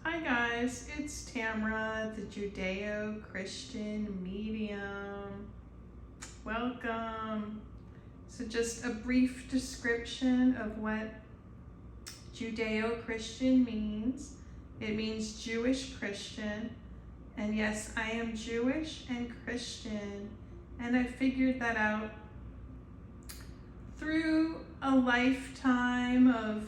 Hi guys, it's Tamra, the Judeo-Christian medium. Welcome. So just a brief description of what Judeo-Christian means. It means Jewish Christian. And yes, I am Jewish and Christian. And I figured that out through a lifetime of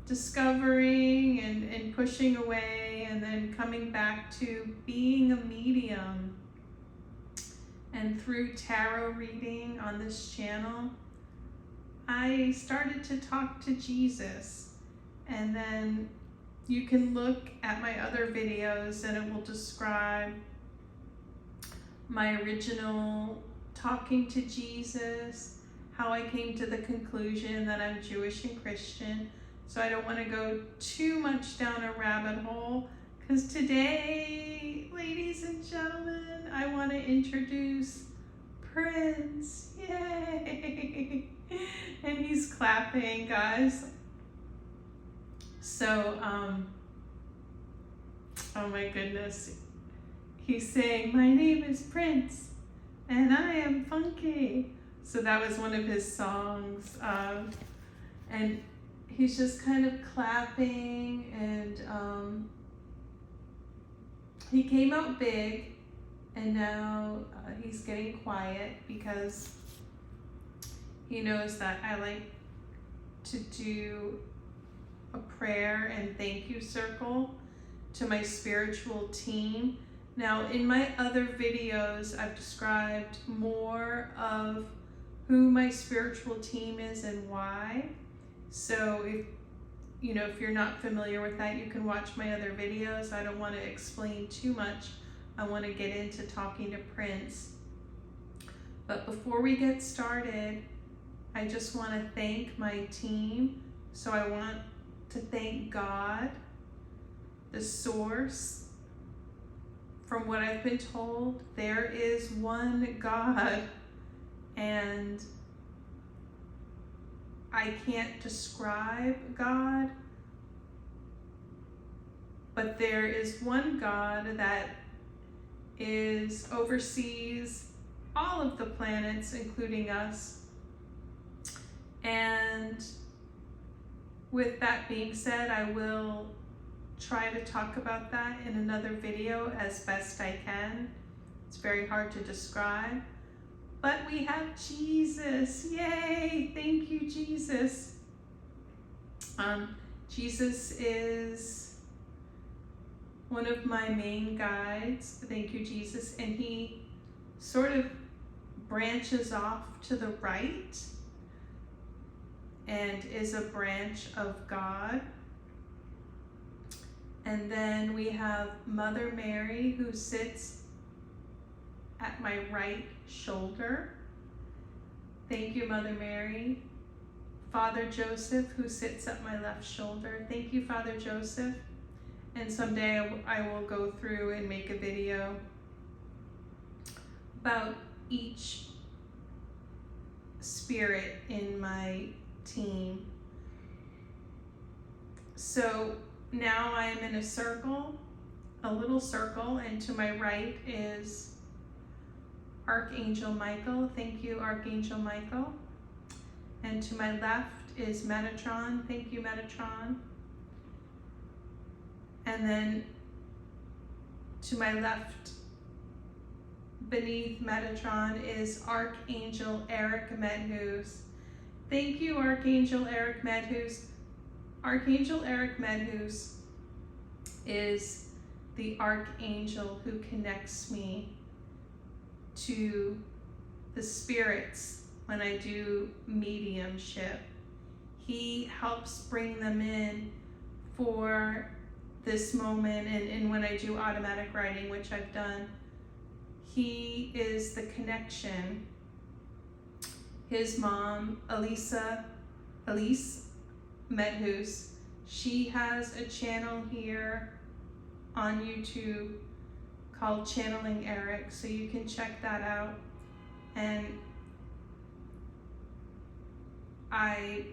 discovering and pushing away and then coming back to being a medium. And through tarot reading on this channel, I started to talk to Jesus. And then you can look at my other videos and it will describe my original talking to Jesus, how I came to the conclusion that I'm Jewish and Christian. So I don't want to go too much down a rabbit hole, because today, ladies and gentlemen, I want to introduce Prince. Yay! And he's clapping, guys. So, oh my goodness. He's saying, "My name is Prince, and I am funky." So that was one of his songs. And he's just kind of clapping, and he came out big, and now he's getting quiet because he knows that I like to do a prayer and thank you circle to my spiritual team. Now, in my other videos, I've described more of who my spiritual team is and why. So if you're not familiar with that, you can watch my other videos. I don't want to explain too much. I want to get into talking to Prince. But before we get started, I just want to thank my team. So I want to thank God, the source. From what I've been told, there is one God, and I can't describe God, but there is one God that oversees all of the planets, including us. And with that being said, I will try to talk about that in another video as best I can. It's very hard to describe. But we have Jesus. Yay! Thank you, Jesus. Jesus is one of my main guides. Thank you, Jesus. And he sort of branches off to the right and is a branch of God. And then we have Mother Mary, who sits at my right shoulder. Thank you, Mother Mary. Father Joseph, who sits at my left shoulder. Thank you, Father Joseph. And someday I will go through and make a video about each spirit in my team. So now I'm in a circle, a little circle, and to my right is Archangel Michael. Thank you, Archangel Michael. And to my left is Metatron. Thank you, Metatron. And then to my left, beneath Metatron, is Archangel Eric Medhus. Thank you, Archangel Eric Medhus. Archangel Eric Medhus is the archangel who connects me to the spirits when I do mediumship. He helps bring them in for this moment, and when I do automatic writing, which I've done, he is the connection. His mom, Elise Medhus, she has a channel here on YouTube called Channeling Eric, so you can check that out. And I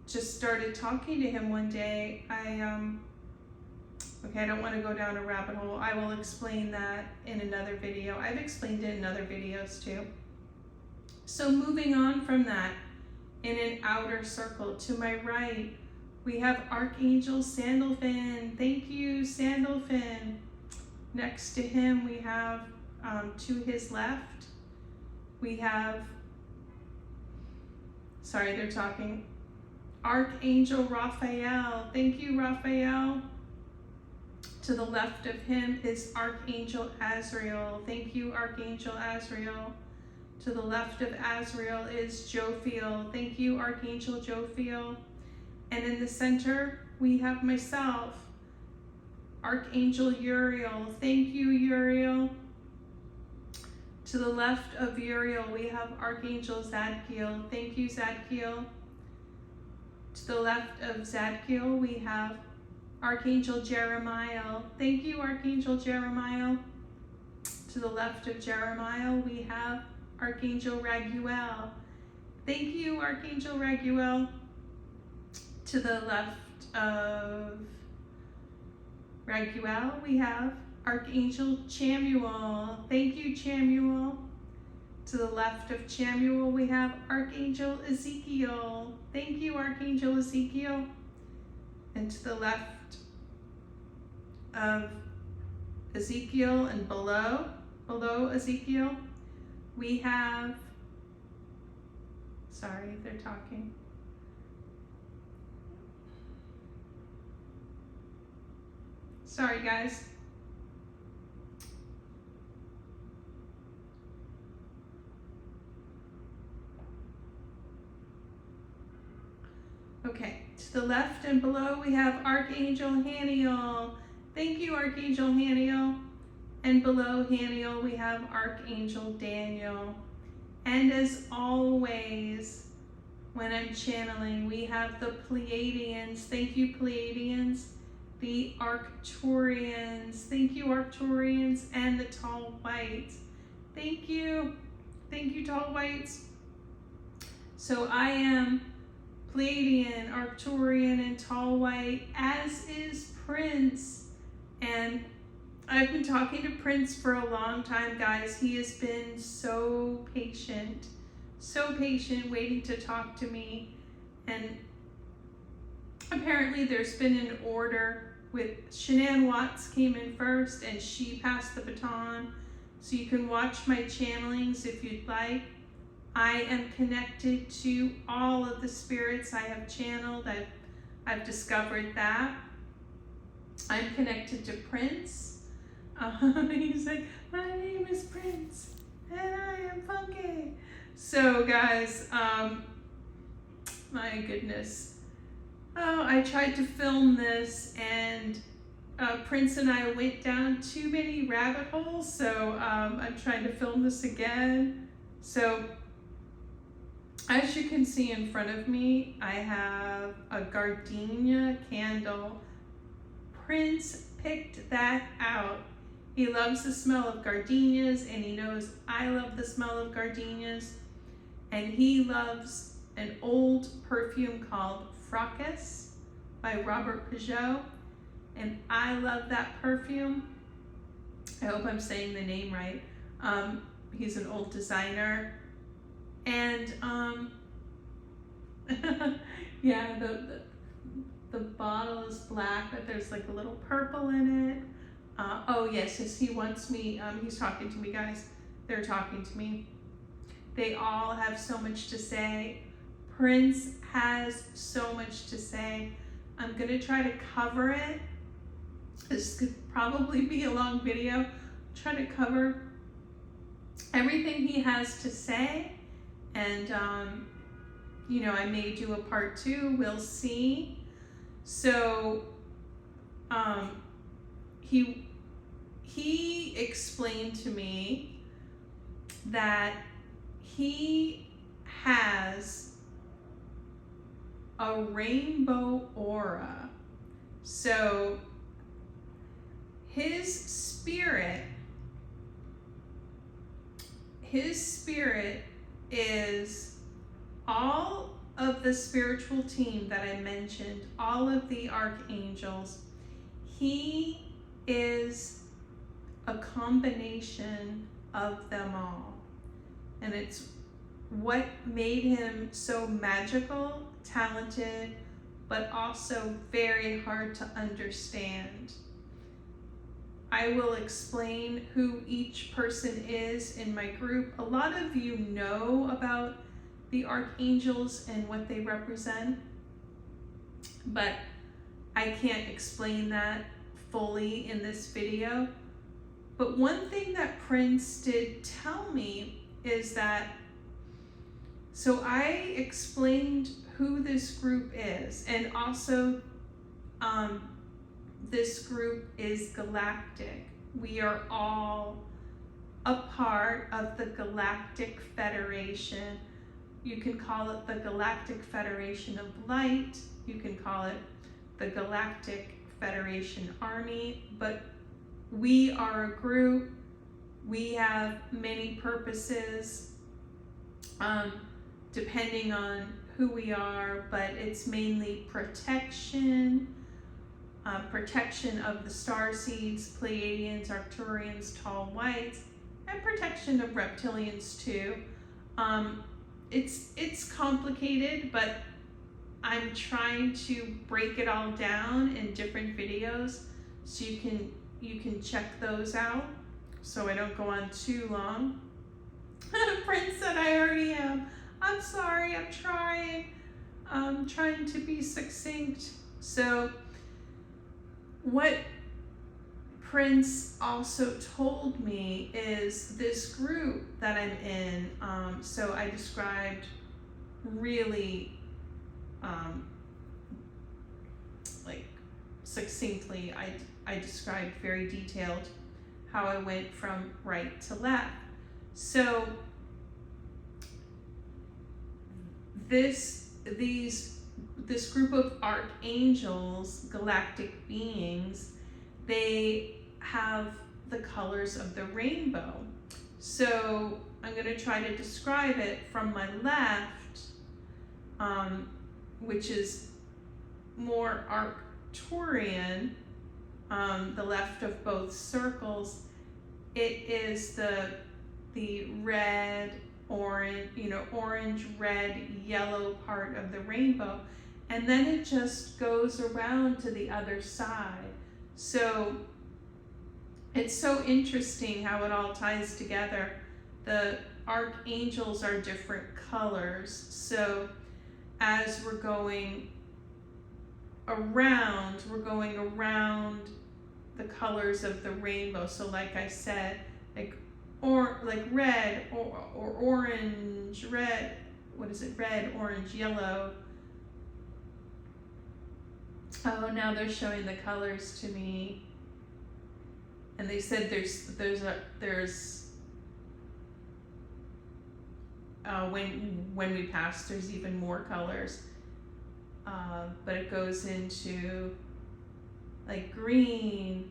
just started talking to him one day. Okay, I don't want to go down a rabbit hole. I will explain that in another video. I've explained it in other videos too. So moving on from that, in an outer circle to my right, we have Archangel Sandalphon. Thank you, Sandalphon. Next to him, we have, to his left, we have, sorry, they're talking, Archangel Raphael. Thank you, Raphael. To the left of him is Archangel Azrael. Thank you, Archangel Azrael. To the left of Azrael is Jophiel. Thank you, Archangel Jophiel. And in the center, we have myself, Archangel Uriel. Thank you, Uriel. To the left of Uriel, we have Archangel Zadkiel. Thank you, Zadkiel. To the left of Zadkiel, we have Archangel Jeremiah. Thank you, Archangel Jeremiah. To the left of Jeremiah, we have Archangel Raguel. Thank you, Archangel Raguel. To the left of Raguel, we have Archangel Chamuel. Thank you, Chamuel. To the left of Chamuel, we have Archangel Ezekiel. Thank you, Archangel Ezekiel. And to the left of Ezekiel and below Ezekiel, we have, sorry, they're talking. Sorry, guys. Okay, to the left and below we have Archangel Haniel. Thank you, Archangel Haniel. And below Haniel we have Archangel Daniel. And as always, when I'm channeling, we have the Pleiadians. Thank you, Pleiadians. The Arcturians. Thank you, Arcturians. And the Tall Whites. Thank you. Thank you, Tall Whites. So I am Pleiadian, Arcturian, and Tall White, as is Prince. And I've been talking to Prince for a long time, guys. He has been so patient waiting to talk to me. And apparently there's been an order with Shanann Watts came in first and she passed the baton. So you can watch my channelings if you'd like. I am connected to all of the spirits I have channeled. I've discovered that. I'm connected to Prince. He's like, my name is Prince and I am funky. So guys, my goodness. Oh, I tried to film this and Prince and I went down too many rabbit holes. So I'm trying to film this again. So as you can see in front of me, I have a gardenia candle. Prince picked that out. He loves the smell of gardenias and he knows I love the smell of gardenias. And he loves an old perfume called Fractal by Robert Peugeot. And I love that perfume. I hope I'm saying the name right. He's an old designer. And yeah, the bottle is black, but there's like a little purple in it. Oh yes, he wants me, he's talking to me, guys. They're talking to me. They all have so much to say. Prince has so much to say. I'm gonna try to cover it. This could probably be a long video. Try to cover everything he has to say. And, you know, I may do a part 2, we'll see. So, he explained to me that he has a rainbow aura. So, his spirit is all of the spiritual team that I mentioned, all of the archangels, he is a combination of them all. And it's what made him so magical, talented, but also very hard to understand. I will explain who each person is in my group. A lot of you know about the archangels and what they represent, but I can't explain that fully in this video. But one thing that Prince did tell me is that, so I explained who this group is, and also this group is galactic. We are all a part of the Galactic Federation. You can call it the Galactic Federation of Light. You can call it the Galactic Federation Army, but we are a group. We have many purposes, depending on who we are, but it's mainly protection, protection of the starseeds, Pleiadians, Arcturians, tall whites, and protection of reptilians too. It's complicated, but I'm trying to break it all down in different videos so you can check those out so I don't go on too long. Prince said I already am. I'm sorry, I'm trying to be succinct. So what Prince also told me is this group that I'm in, so I described really like succinctly, I described very detailed how I went from right to left. So this group of archangels, galactic beings, they have the colors of the rainbow. So I'm going to try to describe it from my left, which is more Arcturian, the left of both circles. It is the red, orange, orange, red, yellow part of the rainbow, and then it just goes around to the other side. So it's so interesting how it all ties together. The archangels are different colors, so as we're going around the colors of the rainbow. So like I said, like red or orange, red, what is it? Red, orange, yellow. Oh, now they're showing the colors to me. And they said there's when we pass, there's even more colors. But it goes into like green,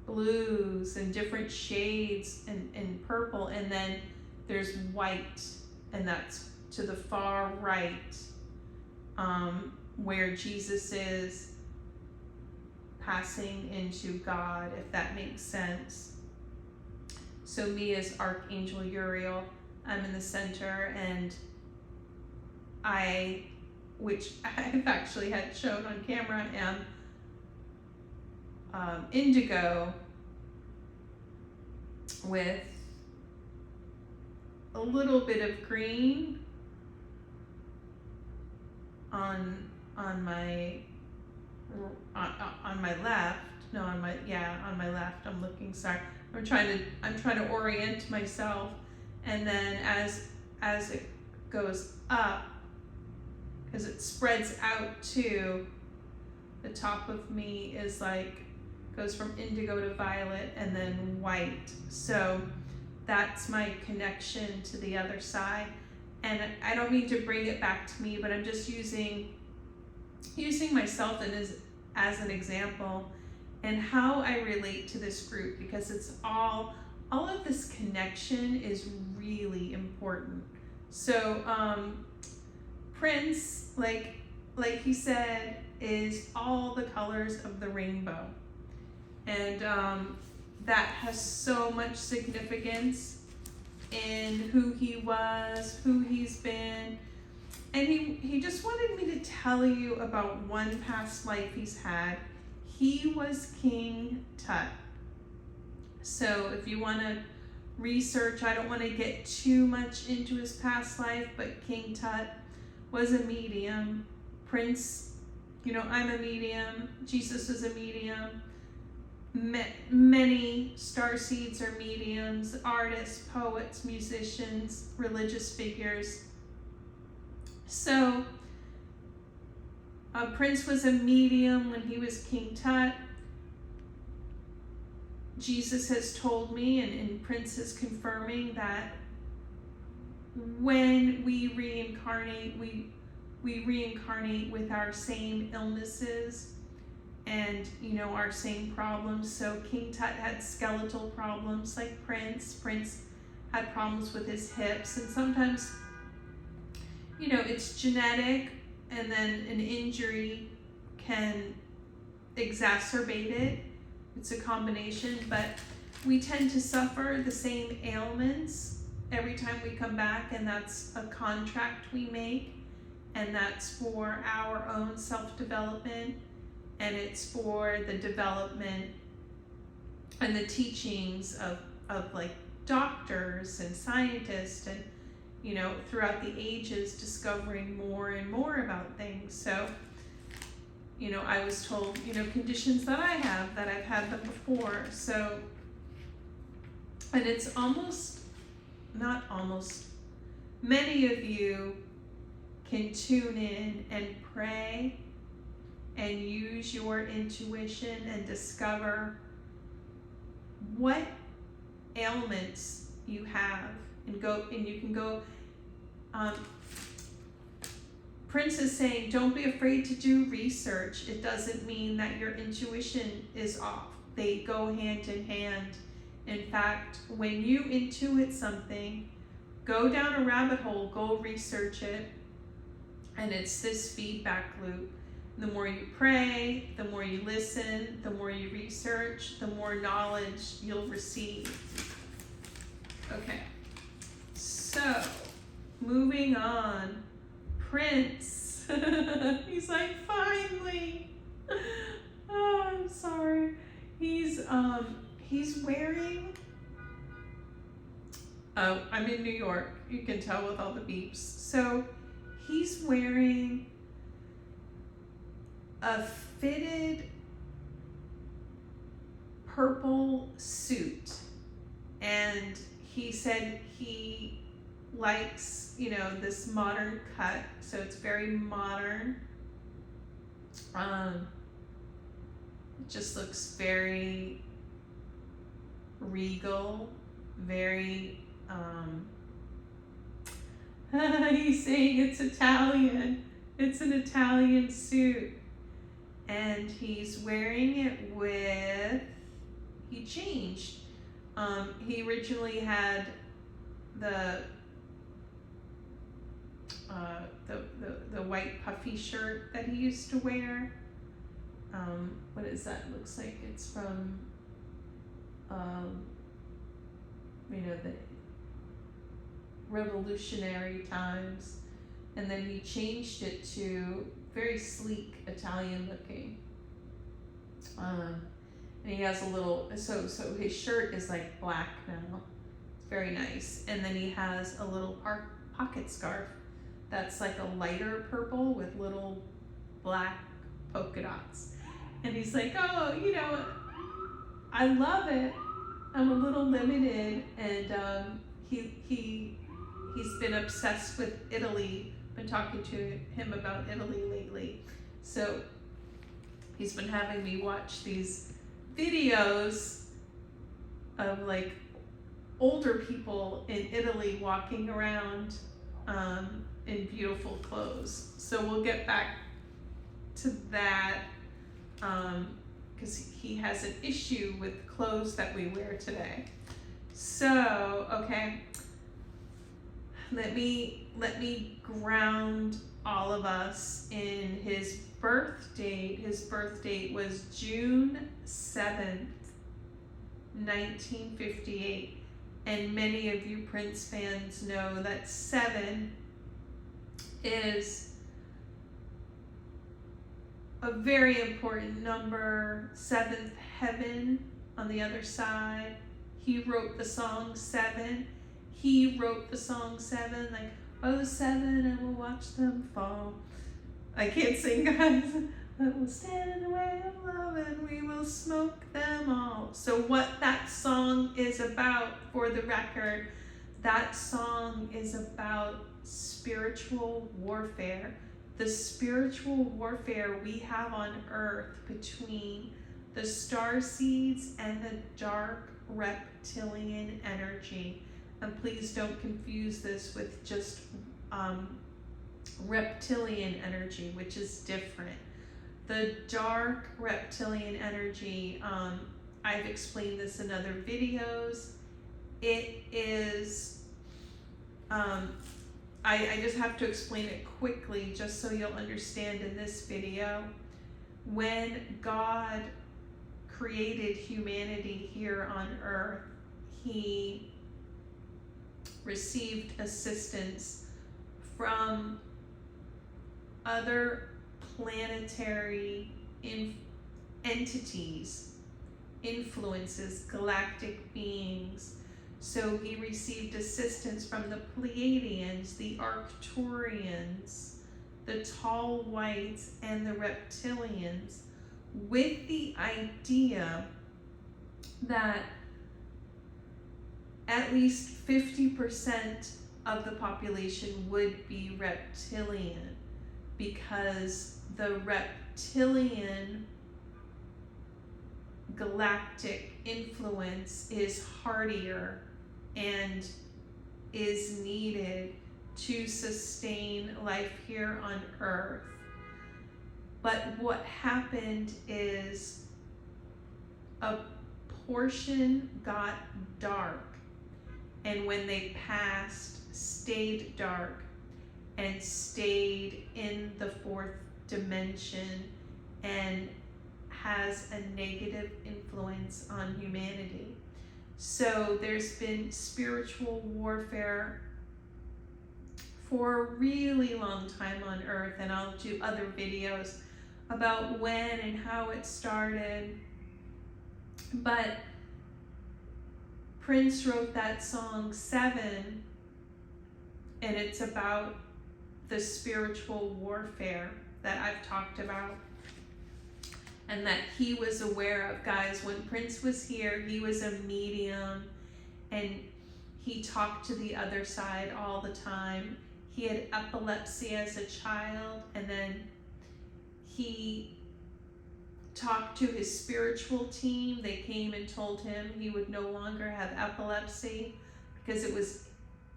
blues, and different shades, and purple, and then there's white, and that's to the far right, where Jesus is passing into God, if that makes sense. So me as Archangel Uriel, I'm in the center, and which I've actually had shown on camera, am indigo with a little bit of green on my left. No, on my left. I'm looking, sorry. I'm trying to orient myself, and then as it goes up, because it spreads out too, the top of me is like, goes from indigo to violet and then white. So that's my connection to the other side. And I don't mean to bring it back to me, but I'm just using myself as an example and how I relate to this group, because it's all of this connection is really important. So Prince, like he said, is all the colors of the rainbow. And that has so much significance in who he was, who he's been. And he just wanted me to tell you about one past life he's had. He was King Tut. So if you want to research, I don't want to get too much into his past life, but King Tut was a medium. Prince, I'm a medium. Jesus is a medium. Many starseeds are mediums, artists, poets, musicians, religious figures. So Prince was a medium when he was King Tut. Jesus has told me, and Prince is confirming, that when we reincarnate, we reincarnate with our same illnesses and our same problems. So King Tut had skeletal problems like Prince. Prince had problems with his hips, and sometimes it's genetic, and then an injury can exacerbate it. It's a combination, but we tend to suffer the same ailments every time we come back, and that's a contract we make, and that's for our own self-development, and it's for the development and the teachings of like doctors and scientists, and throughout the ages discovering more and more about things. So I was told, conditions that I have, that I've had them before. So, and it's not almost, many of you can tune in and pray and use your intuition and discover what ailments you have, and you can go, Prince is saying, don't be afraid to do research. It doesn't mean that your intuition is off. They go hand in hand. In fact, when you intuit something, go down a rabbit hole, go research it, and it's this feedback loop. The more you pray, the more you listen, the more you research, the more knowledge you'll receive. Okay, so moving on. Prince, he's like, finally. Oh, I'm sorry. He's wearing, I'm in New York, you can tell with all the beeps. So he's wearing a fitted purple suit, and he said he likes, this modern cut, so it's very modern. It just looks very regal, very, he's saying it's Italian. It's an Italian suit. And he's wearing it with, he changed. He originally had the white puffy shirt that he used to wear. What is that? Looks like it's from, the revolutionary times. And then he changed it to very sleek Italian looking. And he has a little, so his shirt is like black now. It's very nice. And then he has a little pocket scarf that's like a lighter purple with little black polka dots. And he's like, oh, I love it. I'm a little limited. And he's been obsessed with Italy. Been talking to him about Italy lately. So he's been having me watch these videos of like older people in Italy walking around in beautiful clothes. So we'll get back to that because he has an issue with clothes that we wear today. So, okay. let me ground all of us in his birth date. His birth date was June 7th, 1958. And many of you Prince fans know that 7 is a very important number. 7th heaven on the other side. He wrote the song 7. He wrote the song 7, like, oh, 7, and we'll watch them fall. I can't sing, guys. But we'll stand in the way of love and we will smoke them all. So what that song is about, for the record, that song is about spiritual warfare. The spiritual warfare we have on earth between the star seeds and the dark reptilian energy. And please don't confuse this with just reptilian energy, which is different. The dark reptilian energy, I've explained this in other videos. It is, I just have to explain it quickly just so you'll understand in this video. When God created humanity here on earth, he received assistance from other planetary entities, influences, galactic beings. So he received assistance from the Pleiadians, the Arcturians, the tall whites, and the reptilians, with the idea that at least 50% of the population would be reptilian, because the reptilian galactic influence is hardier and is needed to sustain life here on Earth. But what happened is a portion got dark, and when they passed, stayed dark and stayed in the fourth dimension and has a negative influence on humanity. So there's been spiritual warfare for a really long time on Earth, and I'll do other videos about when and how it started. But Prince wrote that song 7, and it's about the spiritual warfare that I've talked about and that he was aware of. Guys, when Prince was here, he was a medium and he talked to the other side all the time. He had epilepsy as a child, and then he talked to his spiritual team. They came and told him he would no longer have epilepsy because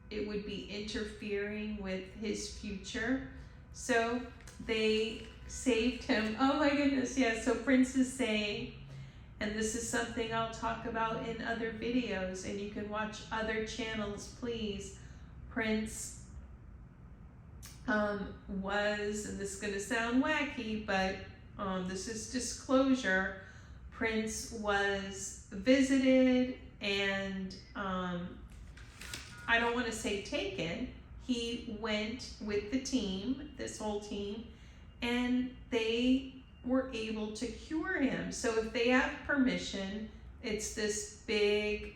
it would be interfering with his future. So they saved him. Oh my goodness, yes. So Prince is saying, and this is something I'll talk about in other videos, and you can watch other channels, please. Prince was, and this is going to sound wacky, but this is disclosure, Prince was visited and I don't want to say taken. He went with the team, this whole team, and they were able to cure him. So if they have permission, it's this big,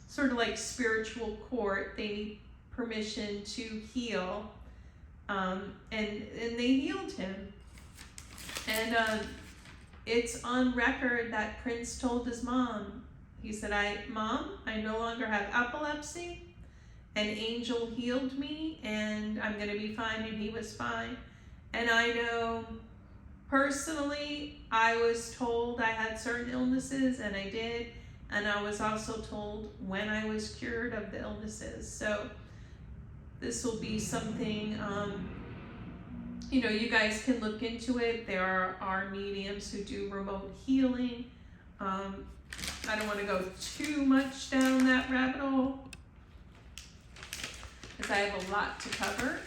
sort of like spiritual court. They need permission to heal, and they healed him. And it's on record that Prince told his mom, he said, Mom, I no longer have epilepsy. An angel healed me and I'm going to be fine. And he was fine. And I know personally, I was told I had certain illnesses, and I did. And I was also told when I was cured of the illnesses. So this will be something, you guys can look into it. There are mediums who do remote healing. I don't want to go too much down that rabbit hole. because I have a lot to cover.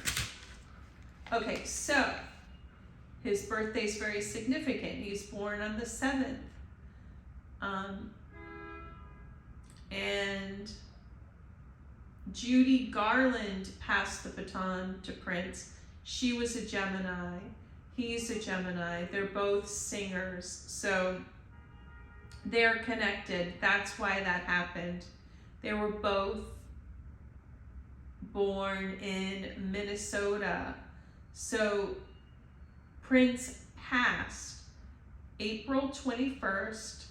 Okay, so his birthday's very significant. He's born on the 7th. And Judy Garland passed the baton to Prince. She was a Gemini. He's a Gemini. They're both singers. So they're connected. That's why that happened. They were both born in Minnesota. So Prince passed April 21st,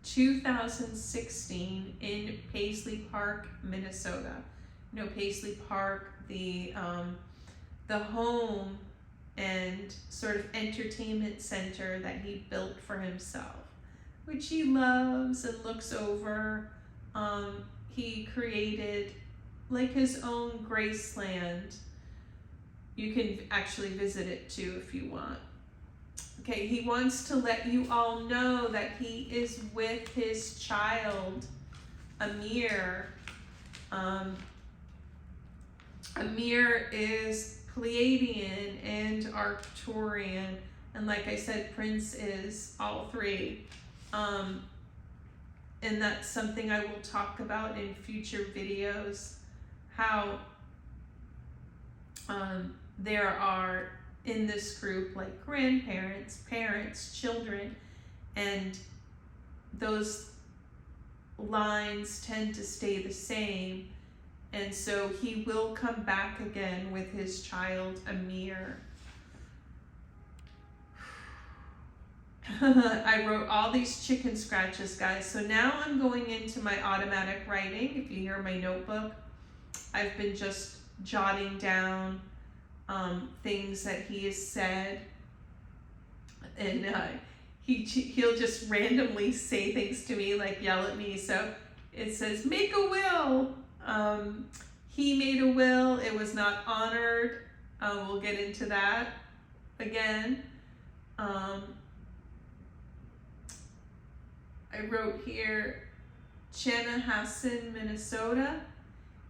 2016 in Paisley Park, Minnesota. You know, Paisley Park, the home and sort of entertainment center that he built for himself, which he loves and looks over. He created like his own Graceland. You can actually visit it too if you want. Okay, he wants to let you all know that he is with his child, Amir. Amir is Pleiadian and Arcturian, and like I said, Prince is all three. And that's something I will talk about in future videos, how there are in this group like grandparents, parents, children, and those lines tend to stay the same. And so he will come back again with his child, Amir. I wrote all these chicken scratches, guys. So now I'm going into my automatic writing. If you hear my notebook, I've been just jotting down things that he has said. And he'll just randomly say things to me, like yell at me. So it says, make a will. He made a will. It was not honored. We'll get into that again. I wrote here, Chanhassen, Minnesota.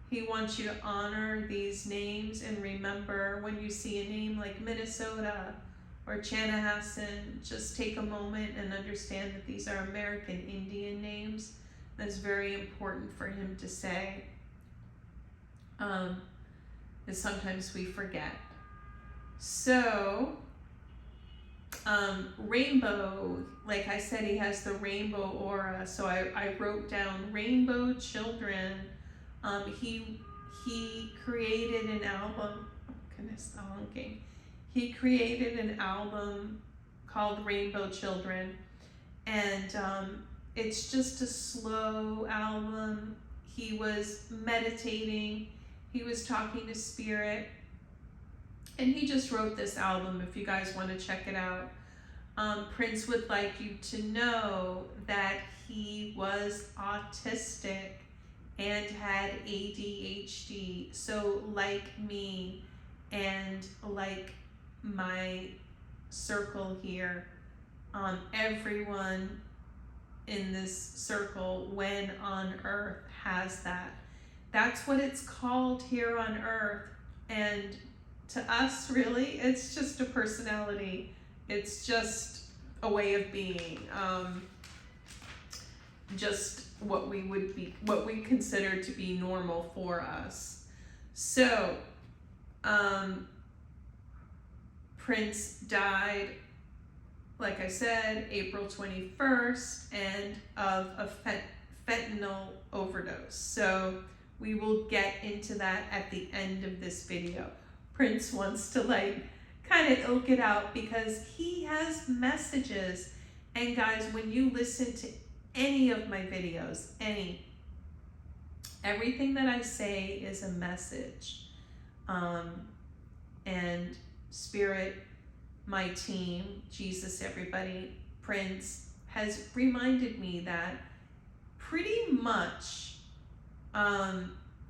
He wants you to honor these names and remember when you see a name like Minnesota or Chanhassen, just take a moment and understand that these are American Indian names. That's very important for him to say. Because sometimes we forget. So, rainbow, like I said, he has the rainbow aura. So I wrote down rainbow children. He created an album. Oh goodness, the honking. He created an album called Rainbow Children, and it's just a slow album. He was meditating. He was talking to spirit, and he just wrote this album. If you guys want to check it out, Prince would like you to know that he was autistic and had ADHD. So like me and like my circle here, everyone in this circle when on earth has that. That's what it's called here on earth. And to us, really, it's just a personality. It's just a way of being. Just what we consider to be normal for us. So, Prince died, like I said, April 21st, and of a fentanyl overdose. So we will get into that at the end of this video. Prince wants to kind of ilk it out because he has messages. And guys, when you listen to any of my videos, everything that I say is a message. And Spirit, my team, Jesus, everybody, Prince has reminded me that pretty much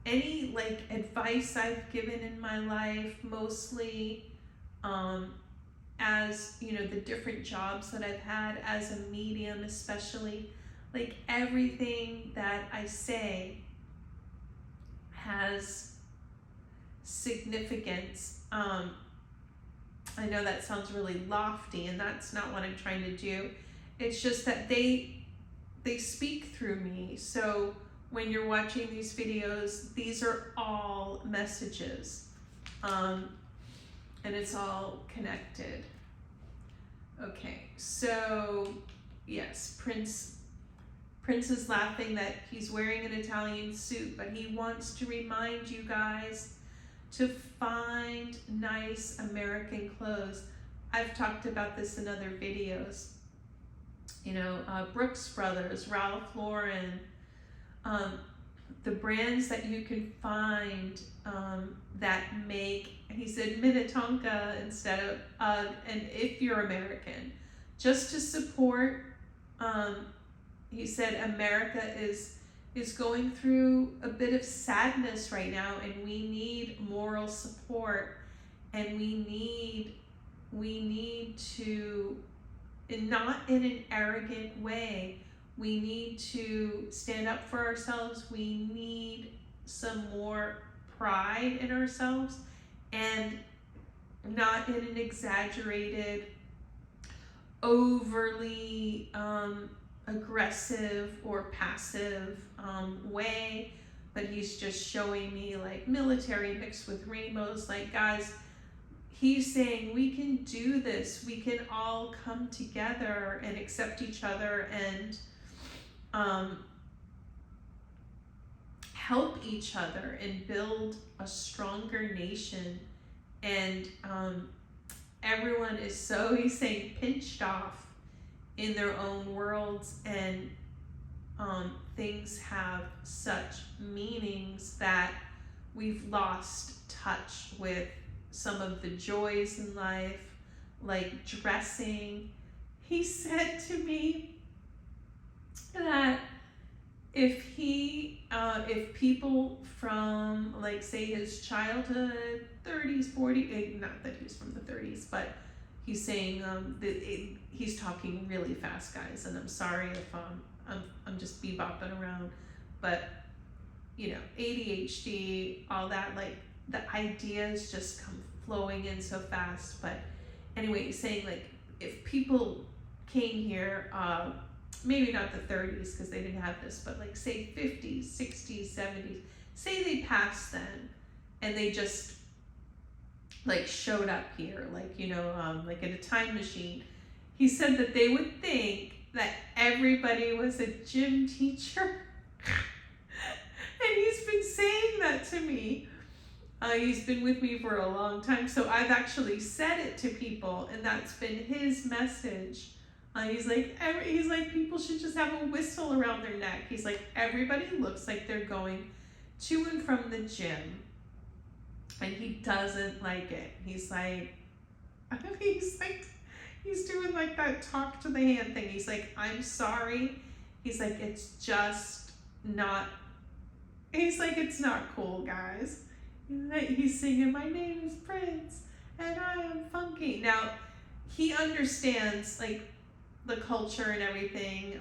any advice I've given in my life, mostly as the different jobs that I've had as a medium, especially, everything that I say has significance. I know that sounds really lofty, and that's not what I'm trying to do. It's just that they speak through me. So when you're watching these videos, these are all messages, and it's all connected. Okay, so yes, Prince is laughing that he's wearing an Italian suit, but he wants to remind you guys to find nice American clothes. I've talked about this in other videos. You know, Brooks Brothers, Ralph Lauren, the brands that you can find that make, he said Minnetonka instead of and if you're American, just to support. He said America is going through a bit of sadness right now, and we need moral support, and we need to, and not in an arrogant way, we need to stand up for ourselves. We need some more pride in ourselves, and not in an exaggerated, overly aggressive or passive way, but he's just showing me like military mixed with rainbows. Like, guys, he's saying we can do this. We can all come together and accept each other and help each other and build a stronger nation. And everyone is so, he's saying, pinched off in their own worlds, and things have such meanings that we've lost touch with some of the joys in life, like dressing. He said to me that if people from, like, say his childhood, 30s, 40s, not that he's from the 30s, but he's saying he's talking really fast, guys, and I'm sorry if I'm just bebopping around, but you know, ADHD, all that, like the ideas just come flowing in so fast. But anyway, he's saying like if people came here, maybe not the 30s because they didn't have this, but like say 50s, 60s, 70s, say they passed then, and they just like showed up here, like, you know, like in a time machine. He said that they would think that everybody was a gym teacher. And he's been saying that to me. He's been with me for a long time, so I've actually said it to people, and that's been his message. He's like people should just have a whistle around their neck. He's like, everybody looks like they're going to and from the gym, and he doesn't like it. He's doing like that talk to the hand thing. He's like, I'm sorry. He's like, it's just not, he's like, it's not cool, guys. He's singing, my name is Prince and I am funky. Now, he understands like the culture and everything,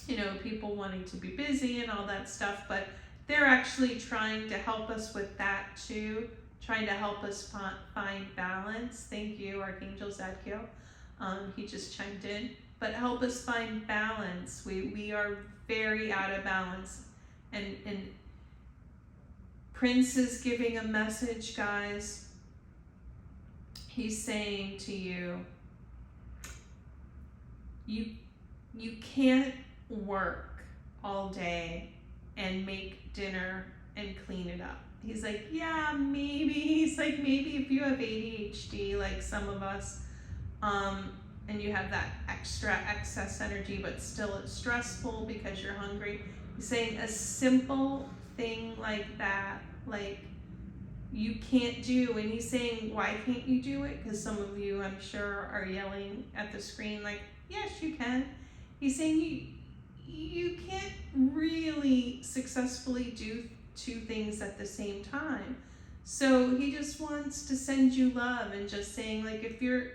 you know, people wanting to be busy and all that stuff, but they're actually trying to help us with that too, trying to help us find balance. Thank you, Archangel Zadkiel. He just chimed in. But help us find balance. We are very out of balance. And Prince is giving a message, guys. He's saying to you, you can't work all day and make dinner and clean it up. He's like, yeah, maybe. He's like, maybe if you have ADHD, like some of us, and you have that excess energy, but still it's stressful because you're hungry. He's saying a simple thing like that, like you can't do. And he's saying, why can't you do it? Because some of you, I'm sure, are yelling at the screen like, yes, you can. He's saying you can't really successfully do two things at the same time. So he just wants to send you love, and just saying, like, if you're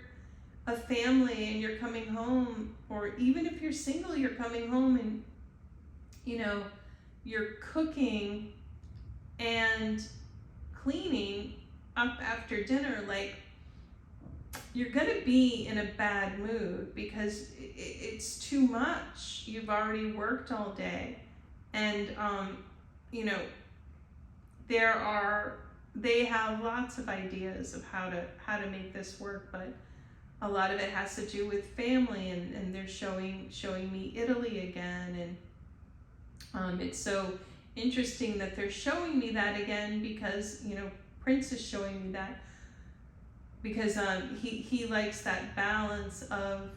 a family and you're coming home, or even if you're single, you're coming home and, you know, you're cooking and cleaning up after dinner, like, you're gonna be in a bad mood because it's too much. You've already worked all day, and you know, they have lots of ideas of how to make this work, but a lot of it has to do with family, and they're showing me Italy again, and it's so interesting that they're showing me that again, because, you know, Prince is showing me that because he likes that balance of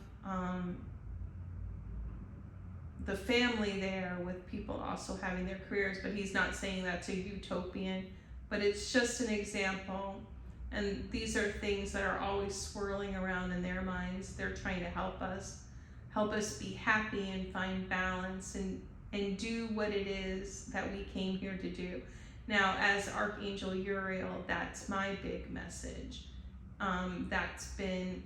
the family there, with people also having their careers, but he's not saying that's a utopian, but it's just an example. And these are things that are always swirling around in their minds. They're trying to help us be happy and find balance, and do what it is that we came here to do. Now, as Archangel Uriel, that's my big message.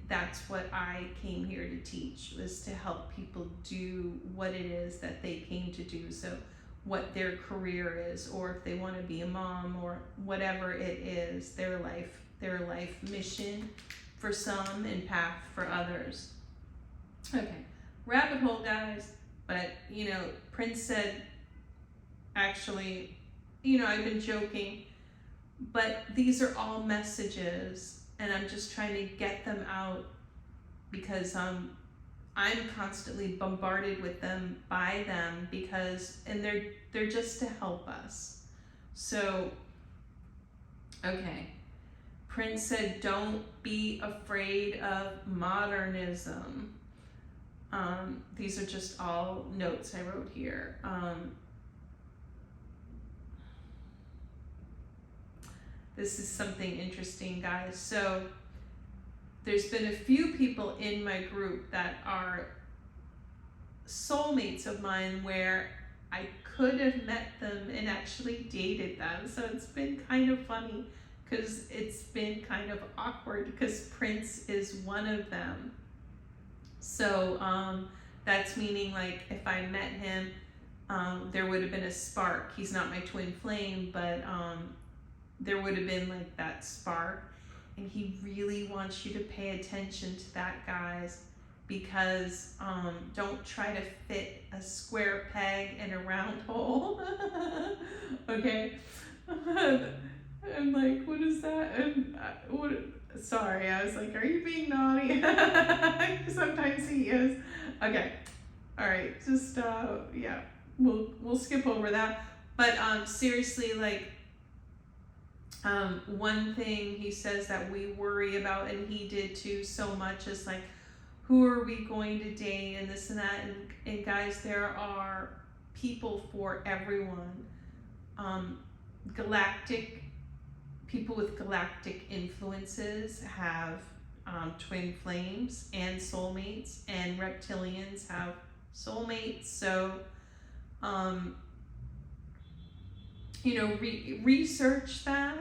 That's what I came here to teach, was to help people do what it is that they came to do. So what their career is, or if they want to be a mom, or whatever it is, their life mission for some and path for others. Okay, rabbit hole, guys. But, you know, Prince said, actually, you know, I've been joking, but these are all messages, and I'm just trying to get them out because I'm constantly bombarded with them by them, because, and they're just to help us. So, okay. Prince said, don't be afraid of modernism. These are just all notes I wrote here. This is something interesting, guys. So there's been a few people in my group that are soulmates of mine, where I could have met them and actually dated them. So it's been kind of funny, because it's been kind of awkward, because Prince is one of them. So that's meaning, like, if I met him, there would have been a spark. He's not my twin flame, but there would have been like that spark. And he really wants you to pay attention to that, guys, because don't try to fit a square peg in a round hole. Okay. I'm like, what is that? And sorry, I was like, are you being naughty? Sometimes he is. Okay, all right, just yeah, we'll skip over that. But seriously, like, one thing he says that we worry about, and he did too so much, is like, who are we going to date, and this and that, and guys, there are people for everyone. People with galactic influences have twin flames and soulmates, and reptilians have soulmates. So, you know, research that.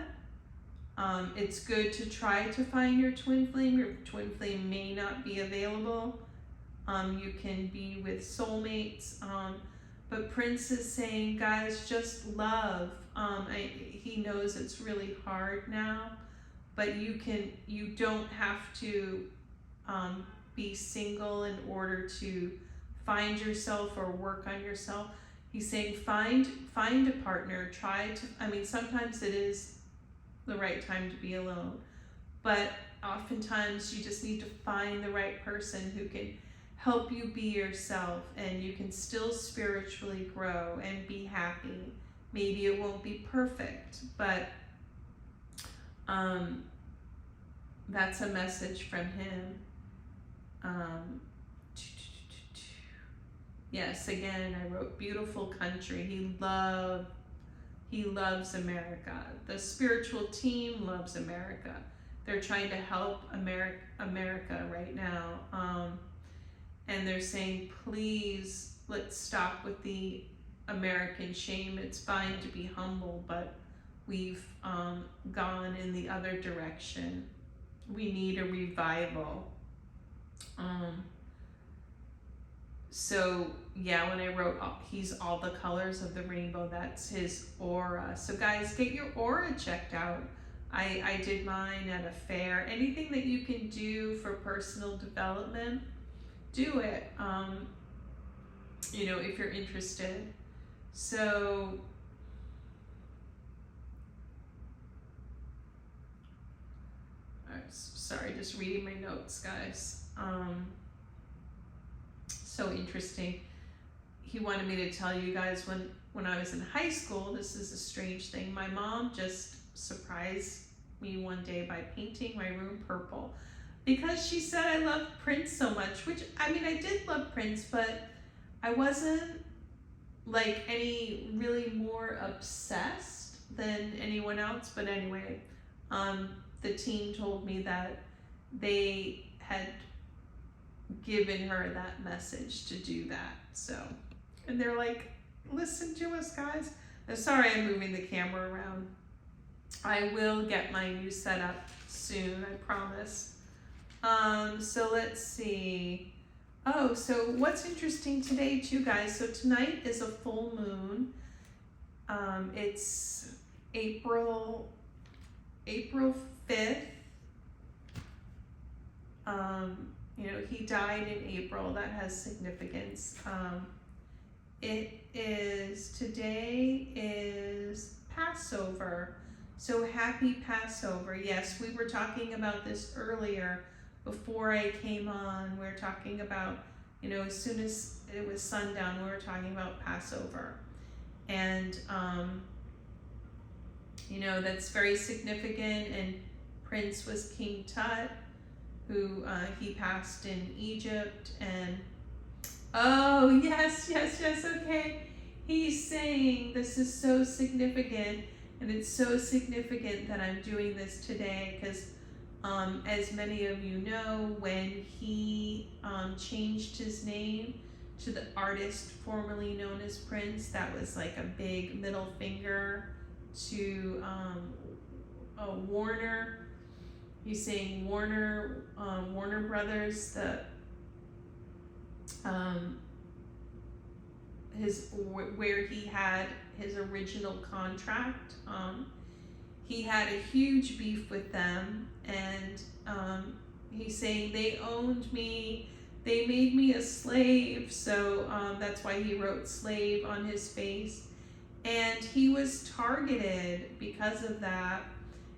It's good to try to find your twin flame. Your twin flame may not be available. You can be with soulmates. But Prince is saying, guys, just love. He knows it's really hard now, but you don't have to be single in order to find yourself or work on yourself. He's saying find a partner. Sometimes it is the right time to be alone, but oftentimes you just need to find the right person who can help you be yourself, and you can still spiritually grow and be happy. Maybe it won't be perfect, but that's a message from him. Yes, again, I wrote beautiful country. He loves America. The spiritual team loves America. They're trying to help America right now. And they're saying, please, let's stop with the American shame. It's fine to be humble, but we've gone in the other direction. We need a revival. So yeah, when I wrote he's all the colors of the rainbow, that's his aura. So guys, get your aura checked out. I did mine at a fair. Anything that you can do for personal development, do it. You know, if you're interested. So sorry, just reading my notes, guys. So interesting. He wanted me to tell you guys when I was in high school, this is a strange thing. My mom just surprised me one day by painting my room purple because she said I loved Prince so much, which, I mean, I did love Prince, but I wasn't like any really more obsessed than anyone else. But anyway, the team told me that they had given her that message to do that. So, and they're like, listen to us, guys. I'm sorry I'm moving the camera around. I will get my new setup soon, I promise. So let's see. Oh, so what's interesting today too, guys, so tonight is a full moon. It's April 5th. You know, he died in April. That has significance. Today is Passover. So happy Passover. Yes, we were talking about this earlier before I came on. We were talking about, you know, as soon as it was sundown, we were talking about Passover. And, you know, that's very significant. And Prince was King Tut, who he passed in Egypt. And oh, yes, okay. He's saying this is so significant, and it's so significant that I'm doing this today because as many of you know, when he changed his name to the artist formerly known as Prince, that was like a big middle finger to Warner. He's saying Warner Brothers, where he had his original contract. He had a huge beef with them, and he's saying they owned me, they made me a slave. So that's why he wrote slave on his face, and he was targeted because of that.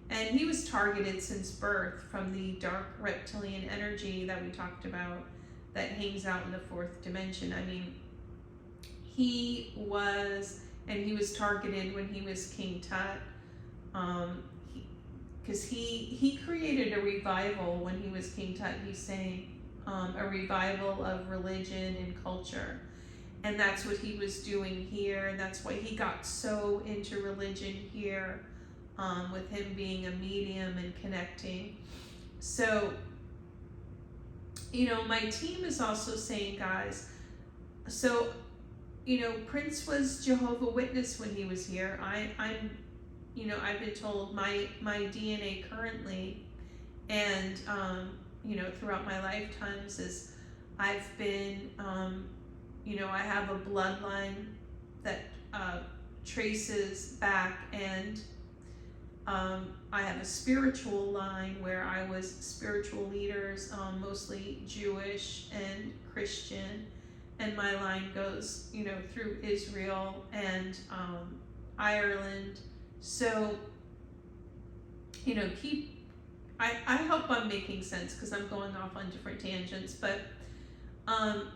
And he was targeted since birth from the dark reptilian energy that we talked about that hangs out in the fourth dimension. I mean, he was targeted when he was King Tut, because he created a revival when he was King Tut. He's saying a revival of religion and culture, and that's what he was doing here, and that's why he got so into religion here, with him being a medium and connecting. So, you know, my team is also saying, guys, so, you know, Prince was Jehovah's Witness when he was here. I'm, you know, I've been told my DNA currently, and, you know, throughout my lifetimes is I've been, you know, I have a bloodline that traces back, and I have a spiritual line where I was spiritual leaders, mostly Jewish and Christian, and my line goes, you know, through Israel and Ireland. So, you know, I hope I'm making sense because I'm going off on different tangents, but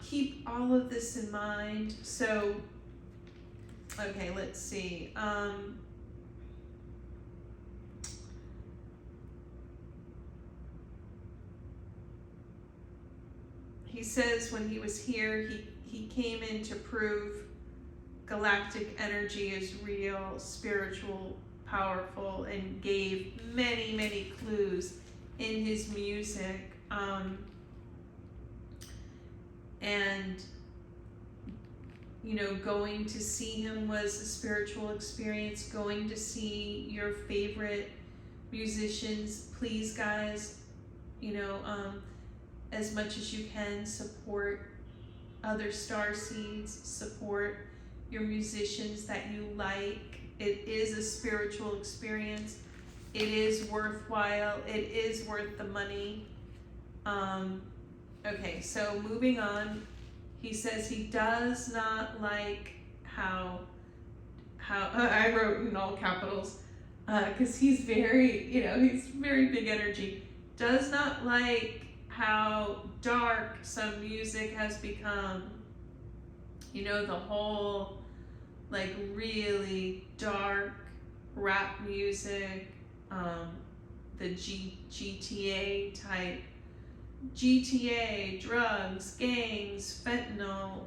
keep all of this in mind. So, okay, let's see. He says when he was here, he came in to prove galactic energy is real, spiritual, powerful, and gave many, many clues in his music. And, you know, going to see him was a spiritual experience. Going to see your favorite musicians, please, guys, you know, as much as you can support other star seeds, support your musicians that you like. It is a spiritual experience. It is worthwhile. It is worth the money. Okay, so moving on. He says he does not like how I wrote in all capitals, because he's very, he's very big energy. Does not like how dark some music has become. The whole, like, really dark rap music, the GTA type, GTA, drugs, gangs, fentanyl.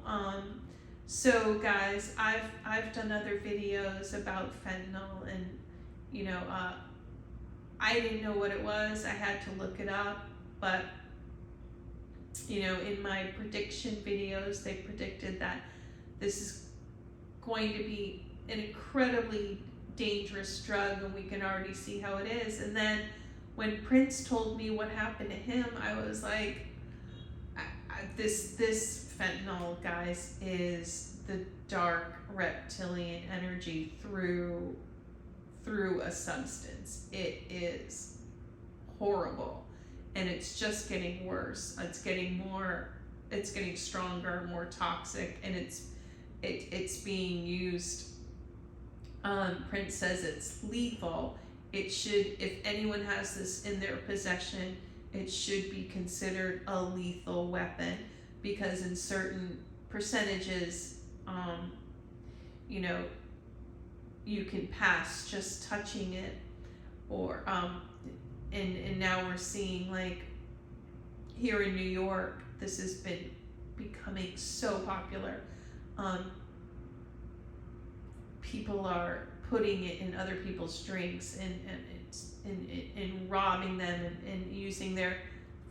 So guys, I've done other videos about fentanyl, and I didn't know what it was. I had to look it up, but in my prediction videos, they predicted that this is going to be an incredibly dangerous drug, and we can already see how it is. And then when Prince told me what happened to him, I was like, this fentanyl, guys, is the dark reptilian energy through a substance. It is horrible, and it's just getting worse. It's getting stronger, more toxic, and it's being used. Prince says it's lethal. It should, if anyone has this in their possession, it should be considered a lethal weapon, because in certain percentages, you can pass just touching it, or and now we're seeing, like, here in New York, this has been becoming so popular. People are putting it in other people's drinks and robbing them, and using their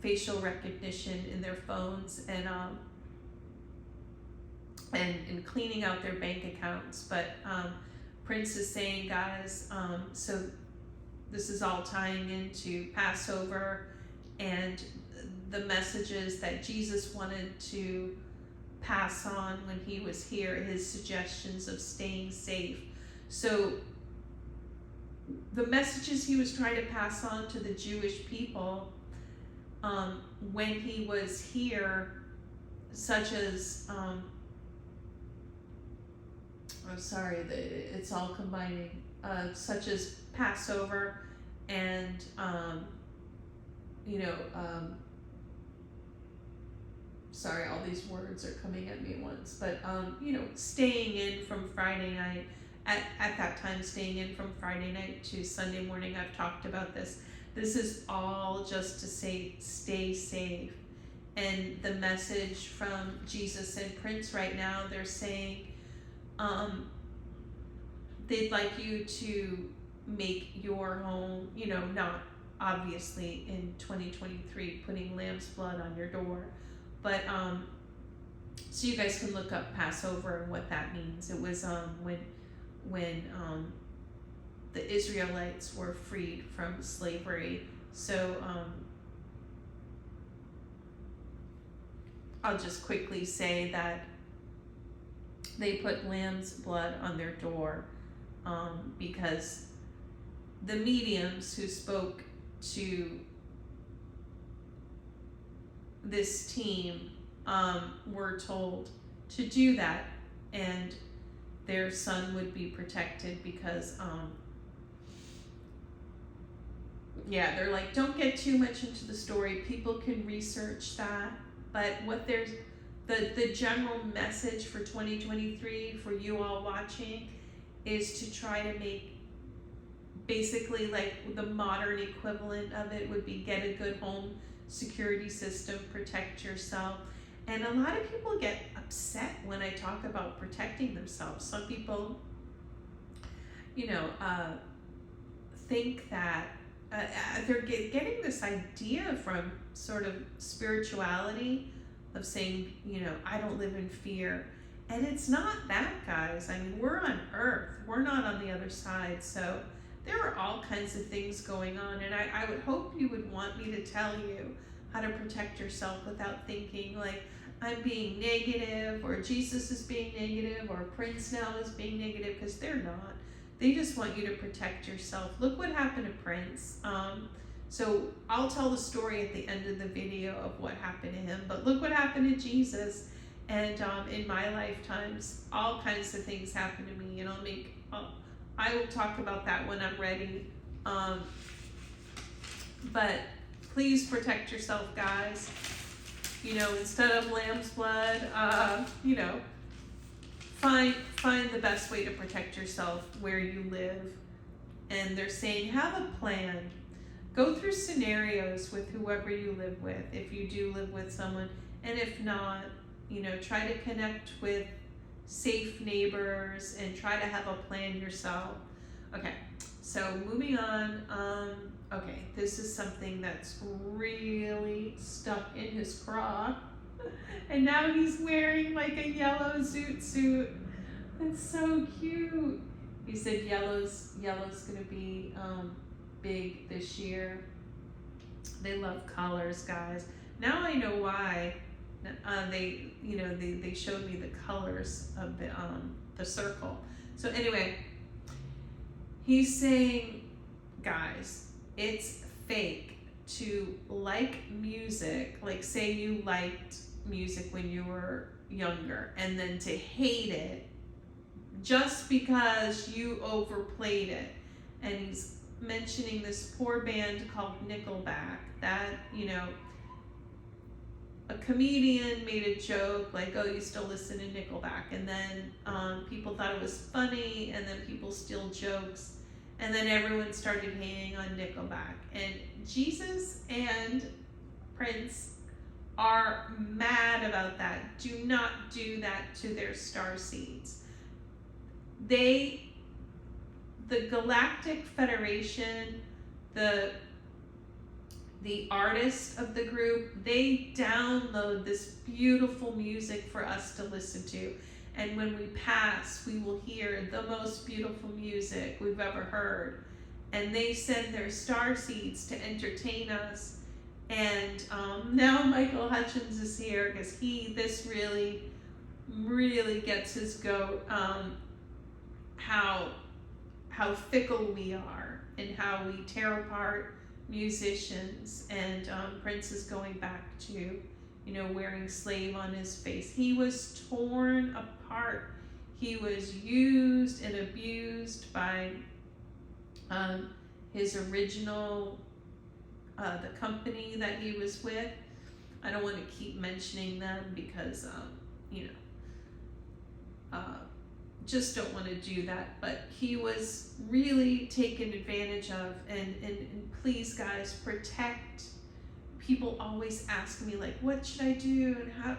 facial recognition in their phones, and cleaning out their bank accounts. But Prince is saying, guys, so this is all tying into Passover and the messages that Jesus wanted to pass on when he was here, his suggestions of staying safe. So the messages he was trying to pass on to the Jewish people when he was here, such as it's all combining, such as Passover and sorry, all these words are coming at me at once, but staying in from Friday night, at that time, staying in from Friday night to Sunday morning. I've talked about this. This is all just to say, stay safe. And the message from Jesus and Prince right now, they're saying they'd like you to make your home, not obviously in 2023 putting lamb's blood on your door, but so you guys can look up Passover and what that means. It was when the Israelites were freed from slavery. So I'll just quickly say that they put lamb's blood on their door because the mediums who spoke to this team were told to do that, and their son would be protected because they're like, don't get too much into the story, people can research that. But what there's the general message for 2023 for you all watching is to try to make, basically, like, the modern equivalent of it would be get a good home security system, protect yourself. And a lot of people get upset when I talk about protecting themselves. Some people, think that they're getting this idea from sort of spirituality of saying, I don't live in fear. And it's not that, guys. I mean, we're on Earth. We're not on the other side. So there are all kinds of things going on. And I would hope you would want me to tell you how to protect yourself without thinking like, I'm being negative, or Jesus is being negative, or Prince now is being negative, because they're not. They just want you to protect yourself. Look what happened to Prince. So I'll tell the story at the end of the video of what happened to him, but look what happened to Jesus. And in my lifetimes, all kinds of things happen to me, and I will talk about that when I'm ready. But please protect yourself, guys. You know, instead of lamb's blood, you know, find the best way to protect yourself where you live. And they're saying, have a plan. Go through scenarios with whoever you live with, if you do live with someone. And if not, you know, try to connect with safe neighbors and try to have a plan yourself. Okay, so moving on. Okay, this is something that's really stuck in his craw. And now he's wearing like a yellow zoot suit. That's so cute. He said yellow's gonna be big this year. They love colors, guys. Now I know why. They showed me the colors of the circle. So anyway, he's saying, guys, it's fake to like music, like say you liked music when you were younger, and then to hate it just because you overplayed it. And he's mentioning this poor band called Nickelback that, you know, a comedian made a joke like, oh, you still listen to Nickelback, and then people thought it was funny, and then people steal jokes, and then everyone started hating on Nickelback. And Jesus and Prince are mad about that. Do not do that to their star seeds. The Galactic Federation, the artists of the group, they download this beautiful music for us to listen to. And when we pass, we will hear the most beautiful music we've ever heard. And they send their star seeds to entertain us. And now Michael Hutchins is here because this really, really gets his goat, how fickle we are and how we tear apart musicians. And Prince is going back to, you know, wearing slave on his face. He was torn apart. He was used and abused by his original, the company that he was with. I don't want to keep mentioning them because, you know, just don't want to do that. But he was really taken advantage of. And please, guys, protect. People always ask me, like, what should I do? And how,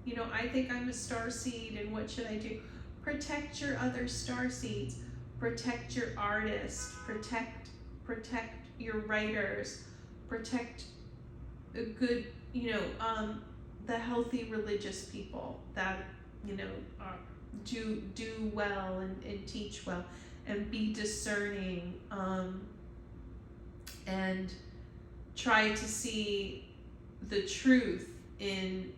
you know, I think I'm a star seed, and what should I do? Protect your other star seeds. Protect your artists. Protect your writers. Protect a good, you know, the healthy religious people that, you know, do well and teach well, and be discerning, and try to see the truth in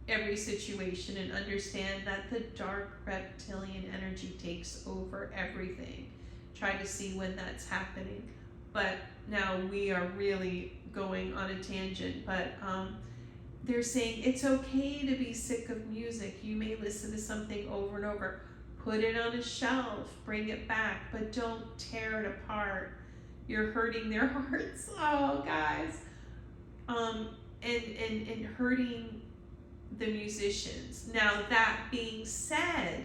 every situation, and understand that the dark reptilian energy takes over everything. Try to see when that's happening. But now we are really going on a tangent, but they're saying it's okay to be sick of music. You may listen to something over and over. Put it on a shelf, bring it back, but don't tear it apart. You're hurting their hearts. Oh, guys. And hurting the musicians. Now, that being said,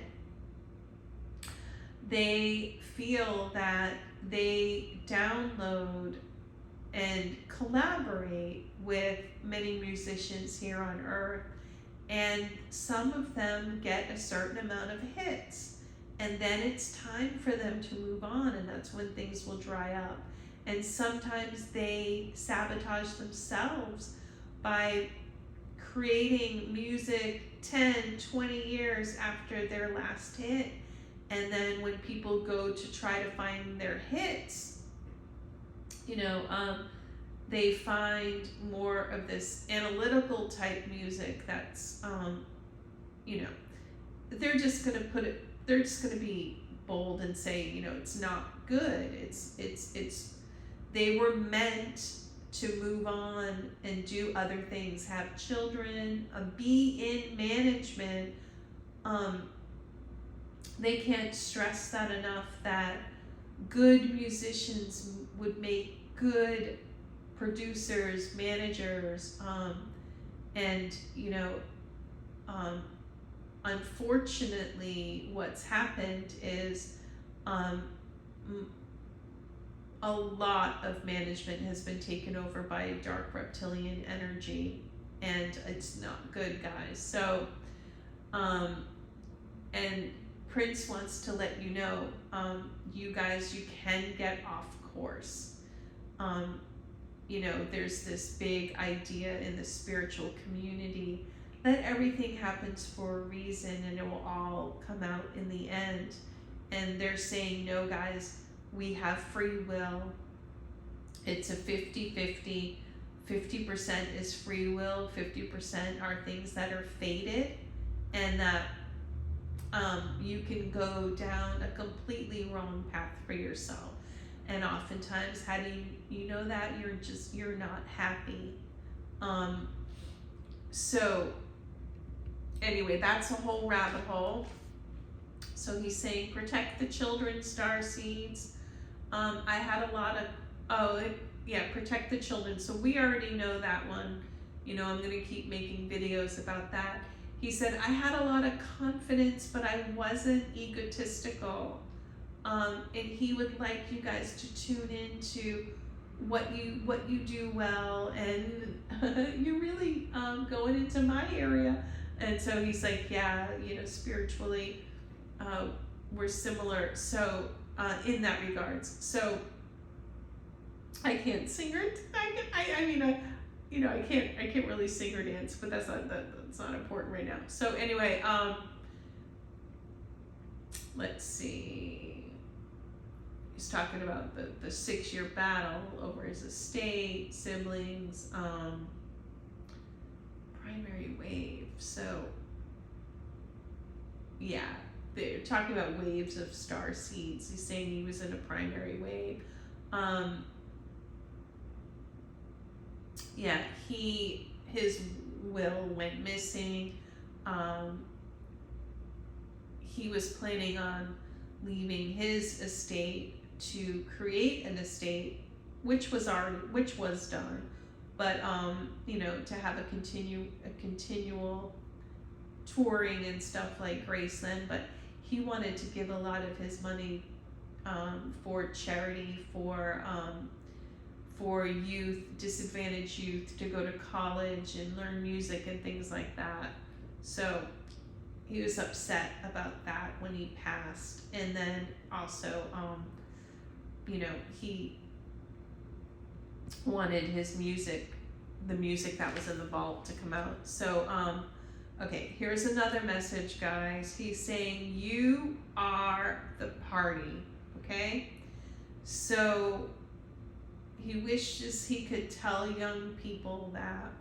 they feel that they download and collaborate with many musicians here on Earth, and some of them get a certain amount of hits, and then it's time for them to move on, and that's when things will dry up. And sometimes they sabotage themselves by creating music 10, 20 years after their last hit, and then when people go to try to find their hits, you know, they find more of this analytical type music that's, you know, they're just going to be bold and say, you know, it's not good. They were meant to move on and do other things, have children, be in management. They can't stress that enough, that good musicians would make good producers, managers, and, you know, unfortunately what's happened is a lot of management has been taken over by dark reptilian energy, and it's not good, guys. So and Prince wants to let you know, you guys, you can get off course. You know, there's this big idea in the spiritual community that everything happens for a reason and it will all come out in the end. And they're saying, no, guys, we have free will. It's a 50-50. 50% is free will, 50% are things that are fated, and that you can go down a completely wrong path for yourself. And oftentimes, how do you know that? You're not happy. So anyway, that's a whole rabbit hole. So he's saying, protect the children, star seeds. I had a lot of, protect the children. So we already know that one. You know, I'm going to keep making videos about that. He said, I had a lot of confidence, but I wasn't egotistical. And he would like you guys to tune into what you do well, and you're really going into my area. And so he's like, yeah, you know, spiritually, we're similar. So in that regards, so I can't sing or I can't really sing or dance, but that's not important right now. So anyway, let's see. He's talking about the 6-year battle over his estate, siblings, primary wave. So yeah, they're talking about waves of star seeds. He's saying he was in a primary wave. Yeah, his will went missing. He was planning on leaving his estate to create an estate, which was done, but you know, to have a continual touring and stuff like Graceland. But he wanted to give a lot of his money for charity, for youth, disadvantaged youth, to go to college and learn music and things like that. So he was upset about that when he passed. And then also, you know, he wanted his music, the music that was in the vault, to come out. So, okay, here's another message, guys. He's saying, you are the party, okay? So he wishes he could tell young people that,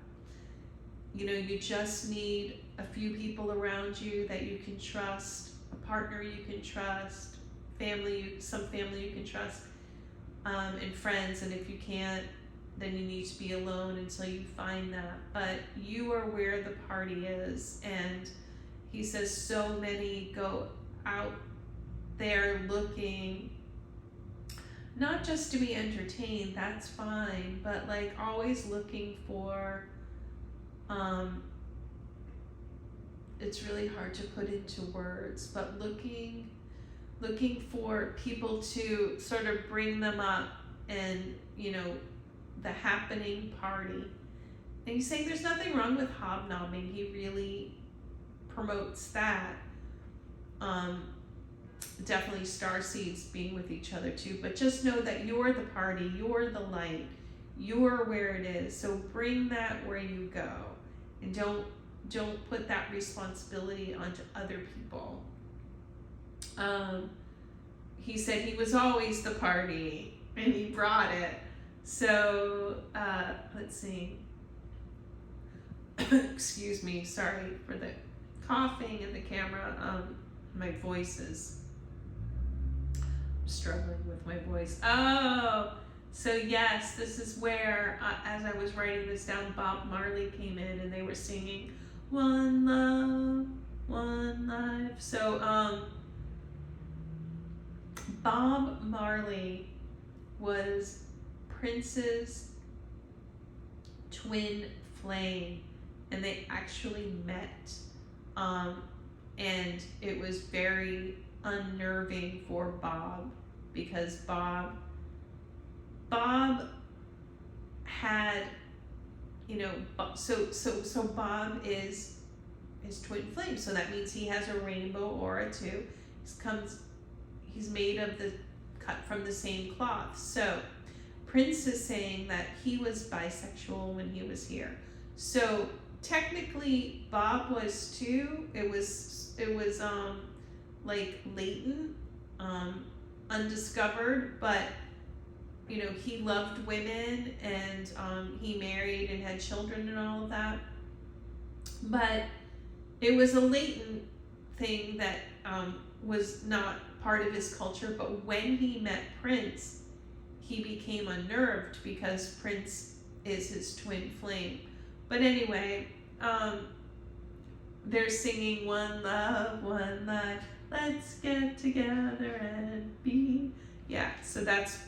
you know, you just need a few people around you that you can trust, a partner you can trust, some family you can trust, and friends. And if you can't, then you need to be alone until you find that. But you are where the party is. And he says so many go out there looking, not just to be entertained, that's fine, but like always looking for, it's really hard to put into words, but looking for people to sort of bring them up, and, you know, the happening party. And he's saying there's nothing wrong with hobnobbing. He really promotes that. Definitely starseeds being with each other too, but just know that you're the party, you're the light, you're where it is. So bring that where you go, and don't put that responsibility onto other people. He said he was always the party, and he brought it. So, let's see. Excuse me, sorry for the coughing and the camera. My voice is struggling with my voice. Oh, so yes, this is where, as I was writing this down, Bob Marley came in and they were singing "One Love, One Life." So, Bob Marley was Prince's twin flame, and they actually met, and it was very unnerving for Bob, because Bob had, you know, so Bob is his twin flame, so that means he has a rainbow aura too. He's made of cut from the same cloth. So Prince is saying that he was bisexual when he was here. So technically Bob was too. It was like latent, undiscovered, but you know, he loved women, and he married and had children and all of that. But it was a latent thing that was not part of his culture. But when he met Prince, he became unnerved because Prince is his twin flame. But anyway, they're singing "One Love, One Life, let's get together and be." Yeah, so that's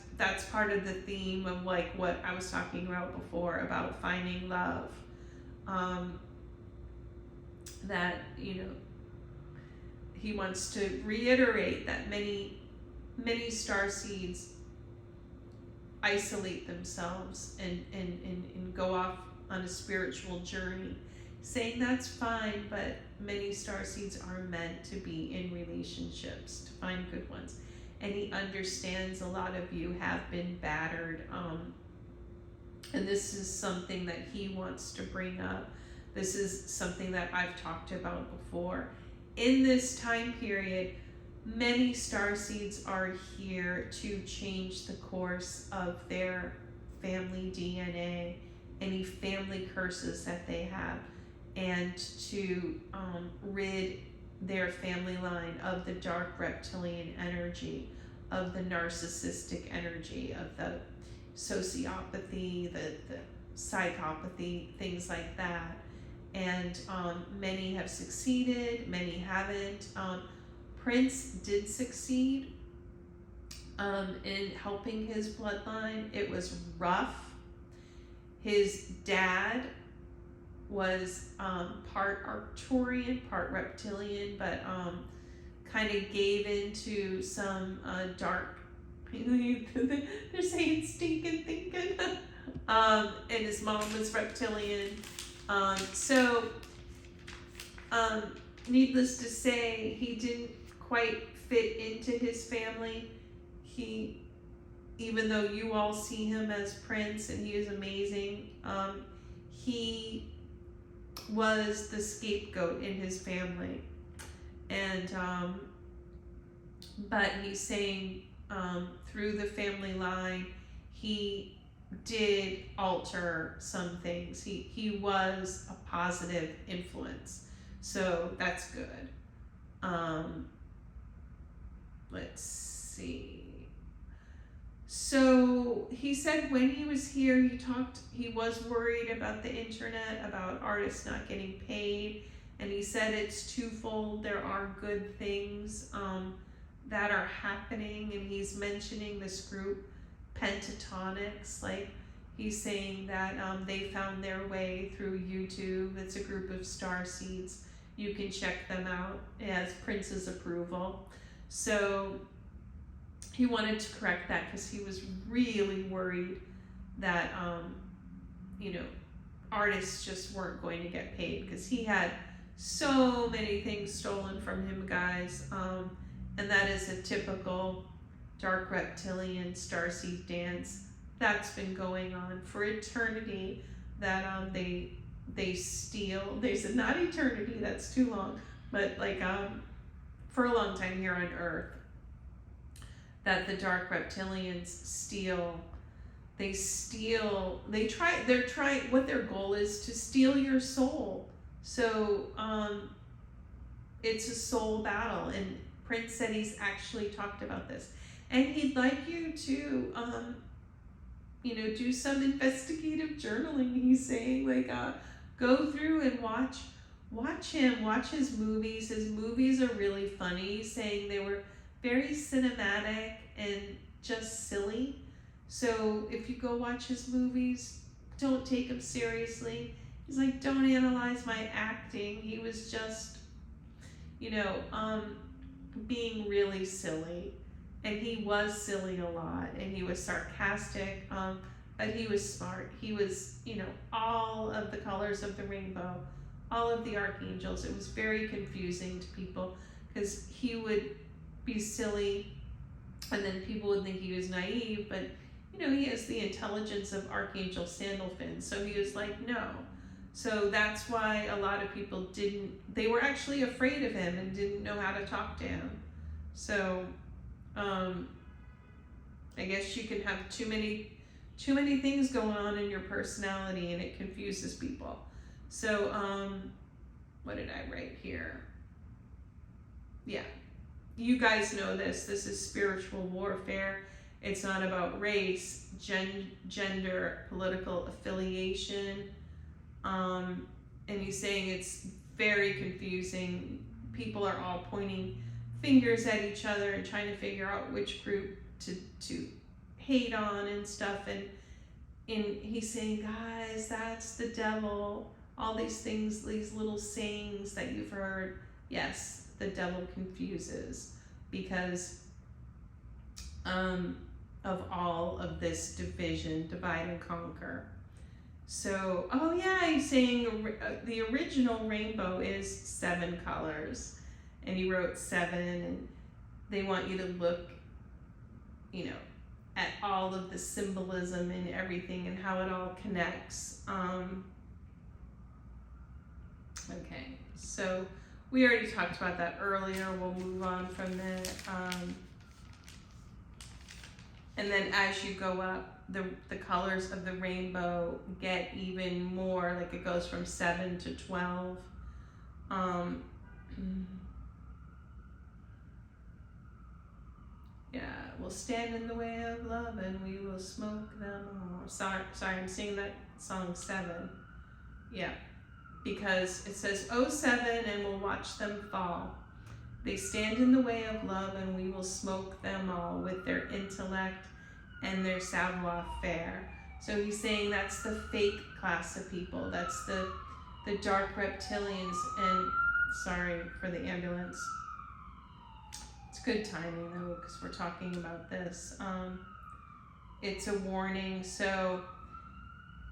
part of the theme of like what I was talking about before about finding love. That, you know, he wants to reiterate that many starseeds isolate themselves and go off on a spiritual journey, saying that's fine, but many starseeds are meant to be in relationships, to find good ones. And he understands a lot of you have been battered, and this is something that he wants to bring up. This is something that I've talked about before. In this time period, many starseeds are here to change the course of their family DNA, any family curses that they have, and to rid their family line of the dark reptilian energy, of the narcissistic energy, of the sociopathy, the psychopathy, things like that. And many have succeeded, many haven't. Prince did succeed in helping his bloodline. It was rough. His dad was part Arcturian, part reptilian, but kind of gave into some dark, they're saying stinking thinking. And his mom was reptilian. Needless to say, he didn't quite fit into his family. Even though you all see him as Prince and he is amazing, he was the scapegoat in his family. And, but he's saying, through the family line, he did alter some things. He was a positive influence. So that's good. Let's see. So he said when he was here, he was worried about the internet, about artists not getting paid. And he said it's twofold. There are good things that are happening. And he's mentioning this group, Pentatonics. Like, he's saying that they found their way through YouTube. It's a group of starseeds. You can check them out. It has Prince's approval. So he wanted to correct that because he was really worried that, artists just weren't going to get paid, because he had so many things stolen from him, guys. And that is a typical dark reptilian starseed dance that's been going on for eternity, that they steal. They said not eternity, that's too long, but like for a long time here on Earth, that the dark reptilians steal what their goal is to steal your soul. So it's a soul battle, and Prince said he's actually talked about this, and he'd like you to do some investigative journaling. He's saying, like, go through and watch his movies. His movies are really funny. He's saying they were very cinematic and just silly. So if you go watch his movies, don't take him seriously. He's like, don't analyze my acting. He was just, being really silly. And he was silly a lot, and he was sarcastic, but he was smart. He was, all of the colors of the rainbow, all of the archangels. It was very confusing to people because he would be silly, and then people would think he was naive, but he has the intelligence of Archangel Sandalphon, so he was like, no. So that's why a lot of people they were actually afraid of him and didn't know how to talk to him. So I guess you can have too many things going on in your personality, and it confuses people. So what did I write here? Yeah, you guys know this. This is spiritual warfare. It's not about race, gender, political affiliation. And he's saying it's very confusing. People are all pointing fingers at each other and trying to figure out which group to hate on and stuff. And he's saying, guys, that's the devil. All these things, these little sayings that you've heard. Yes, the devil confuses because of all of this division, divide and conquer. So, he's saying the original rainbow is 7 colors, and he wrote 7, and they want you to look, at all of the symbolism and everything and how it all connects. Okay, so we already talked about that earlier. We'll move on from that. And then as you go up, the colors of the rainbow get even more, like it goes from 7 to 12. We'll stand in the way of love and we will smoke them all. Sorry, I'm singing that song 7. Yeah, because it says, oh 7, and we'll watch them fall. They stand in the way of love and we will smoke them all with their intellect and their savoir-faire. So he's saying that's the fake class of people. That's the dark reptilians. And sorry for the ambulance. It's good timing though, because we're talking about this. It's a warning. So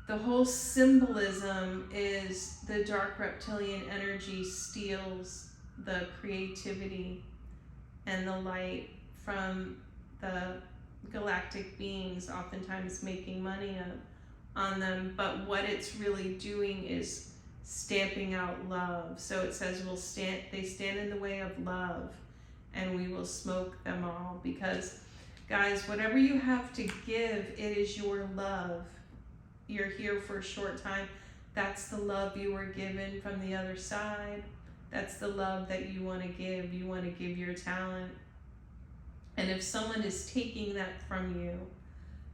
the whole symbolism is the dark reptilian energy steals the creativity and the light from the galactic beings, oftentimes making money on them. But what it's really doing is stamping out love. So it says they stand in the way of love and we will smoke them all. Because guys, whatever you have to give, it is your love. You're here for a short time. That's the love you were given from the other side. That's the love that you want to give. You want to give your talent. And if someone is taking that from you,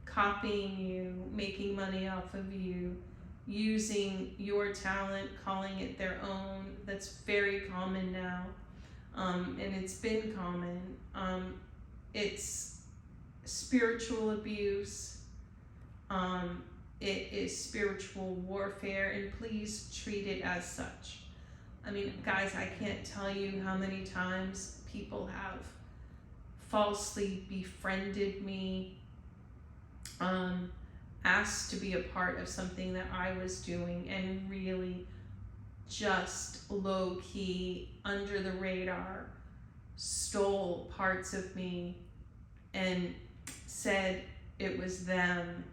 copying you, making money off of you, using your talent, calling it their own, that's very common now. And it's been common. It's spiritual abuse. It is spiritual warfare, and please treat it as such. I mean, guys, I can't tell you how many times people have falsely befriended me, asked to be a part of something that I was doing, and really just low-key, under the radar, stole parts of me and said it was them.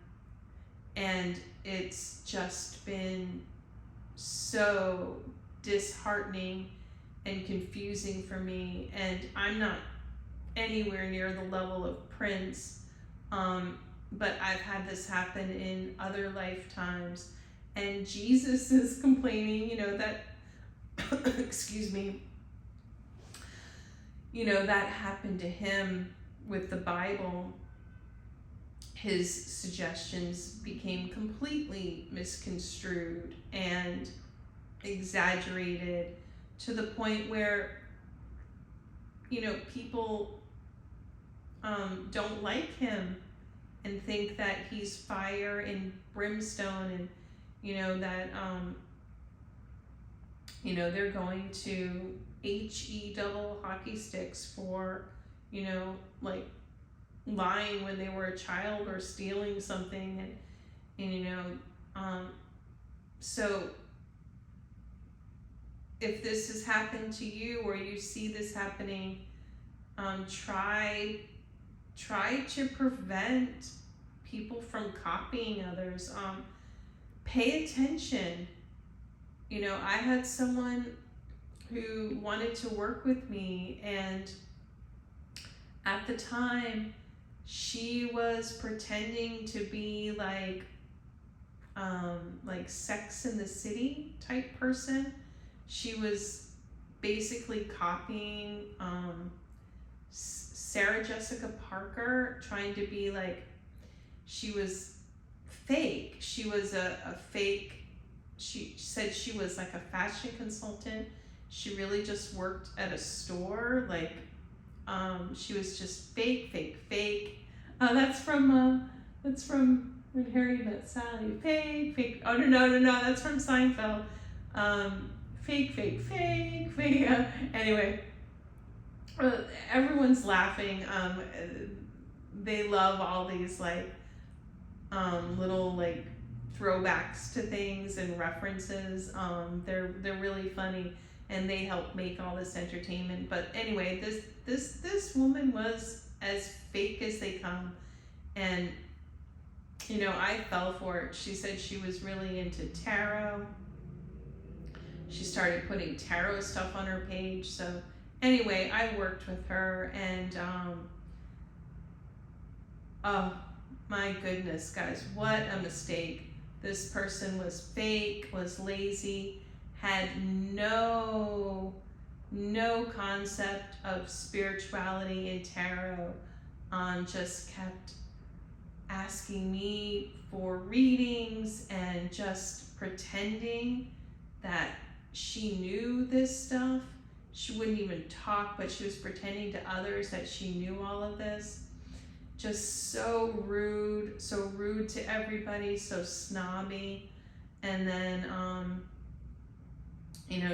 And it's just been so disheartening and confusing for me. And I'm not anywhere near the level of Prince. but I've had this happen in other lifetimes. And Jesus is complaining, that, excuse me, that happened to him with the Bible. His suggestions became completely misconstrued and exaggerated to the point where, people don't like him and think that he's fire and brimstone, and that they're going to HE double hockey sticks for like lying when they were a child or stealing something, and so if this has happened to you or you see this happening, try to prevent people from copying others. Pay attention. I had someone who wanted to work with me, and at the time she was pretending to be like Sex in the City type person. She was basically copying Sarah Jessica Parker, trying to be like, she was fake. She was a fake. She said she was like a fashion consultant. She really just worked at a store. Like, she was just fake. That's from When Harry Met Sally. Fake. Oh no, that's from Seinfeld. Fake. Anyway, everyone's laughing. They love all these little throwbacks to things and references. They're really funny, and they help make all this entertainment. But anyway, this woman was as fake as they come, and I fell for it. She said she was really into tarot. She started putting tarot stuff on her page. So anyway, I worked with her, and oh my goodness, guys, what a mistake. This person was fake, was lazy, had no concept of spirituality and tarot, just kept asking me for readings and just pretending that she knew this stuff. She wouldn't even talk, but she was pretending to others that she knew all of this. Just so rude to everybody, so snobby. And then,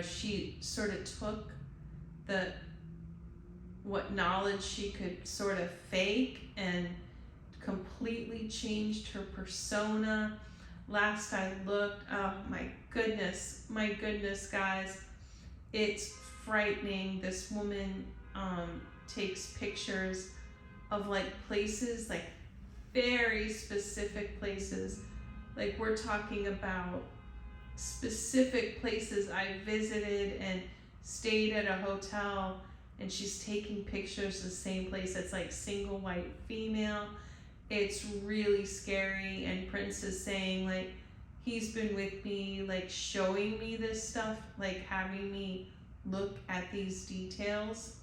she sort of took what knowledge she could sort of fake and completely changed her persona. Last I looked, oh my goodness, guys, it's frightening. This woman takes pictures of places, very specific places. We're talking about specific places I visited and stayed at a hotel, and she's taking pictures of the same place. It's single white female. It's really scary. And Prince is saying he's been with me, showing me this stuff, having me look at these details.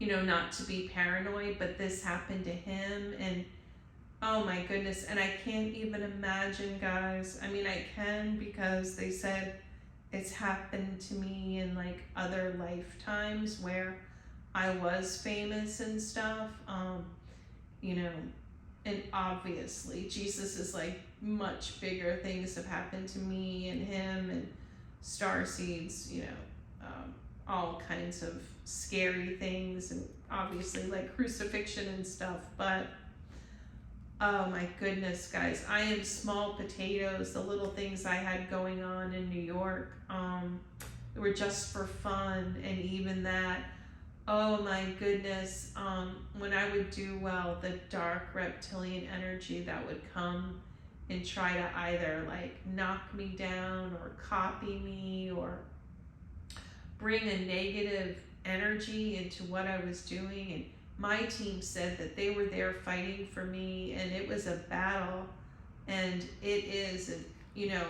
Not to be paranoid, but this happened to him, and oh my goodness. And I can't even imagine, guys. I mean, I can, because they said it's happened to me in other lifetimes where I was famous and stuff. And obviously Jesus is much bigger. Things have happened to me and him and starseeds, all kinds of scary things, and obviously crucifixion and stuff. But oh my goodness, guys, I am small potatoes. The little things I had going on in New York, they were just for fun. And even that, oh my goodness, when I would do well, the dark reptilian energy that would come and try to either knock me down or copy me or bring a negative energy into what I was doing and my team said that they were there fighting for me, and it was a battle, and it is, you know,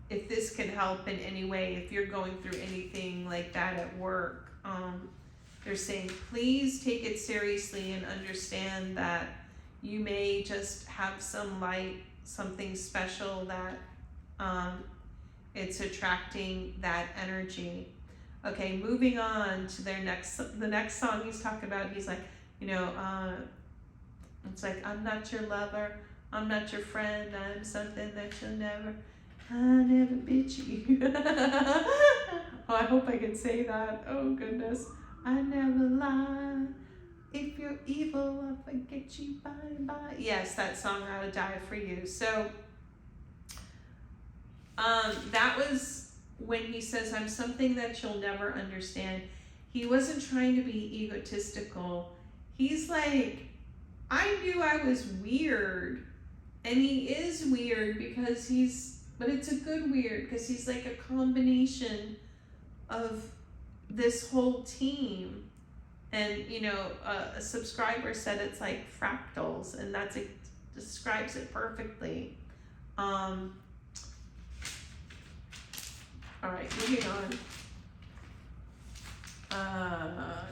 if this can help in any way, if you're going through anything like that at work, they're saying, please take it seriously and understand that you may just have some light, something special that it's attracting that energy. Okay, moving on to the next song he's talking about. He's like, you know, it's like, I'm not your lover, I'm not your friend, I'm something that you'll never, I never bitch you. Oh, I hope I can say that. Oh goodness. I never lie. If you're evil, I'll forget you, bye bye. Yes, that song, I would die for you. So, that was when he says, I'm something that you'll never understand. He wasn't trying to be egotistical. He's like, I knew I was weird. And he is weird because but it's a good weird, because he's like a combination of this whole team. And, you know, a subscriber said it's like fractals, and it describes it perfectly. All right, moving on.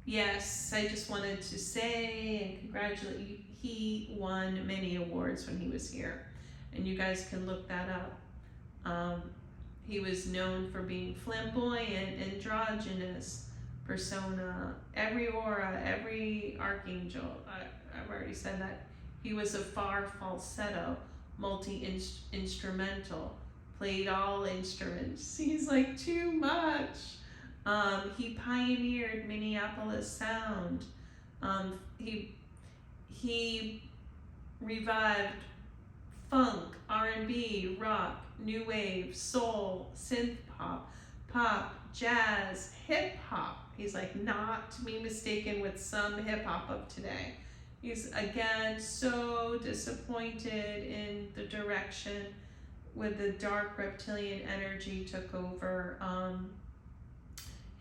Yes, I just wanted to say and congratulate you. He won many awards when he was here, and you guys can look that up. He was known for being flamboyant, androgynous persona, every aura, every archangel. I've already said that. He was a far falsetto, multi-instrumental, played all instruments. He's like too much. He pioneered Minneapolis sound. He revived funk, R&B, rock, new wave, soul, synth pop, jazz, hip hop. He's like, not to be mistaken with some hip hop of today. He's again so disappointed in the direction with the dark reptilian energy took over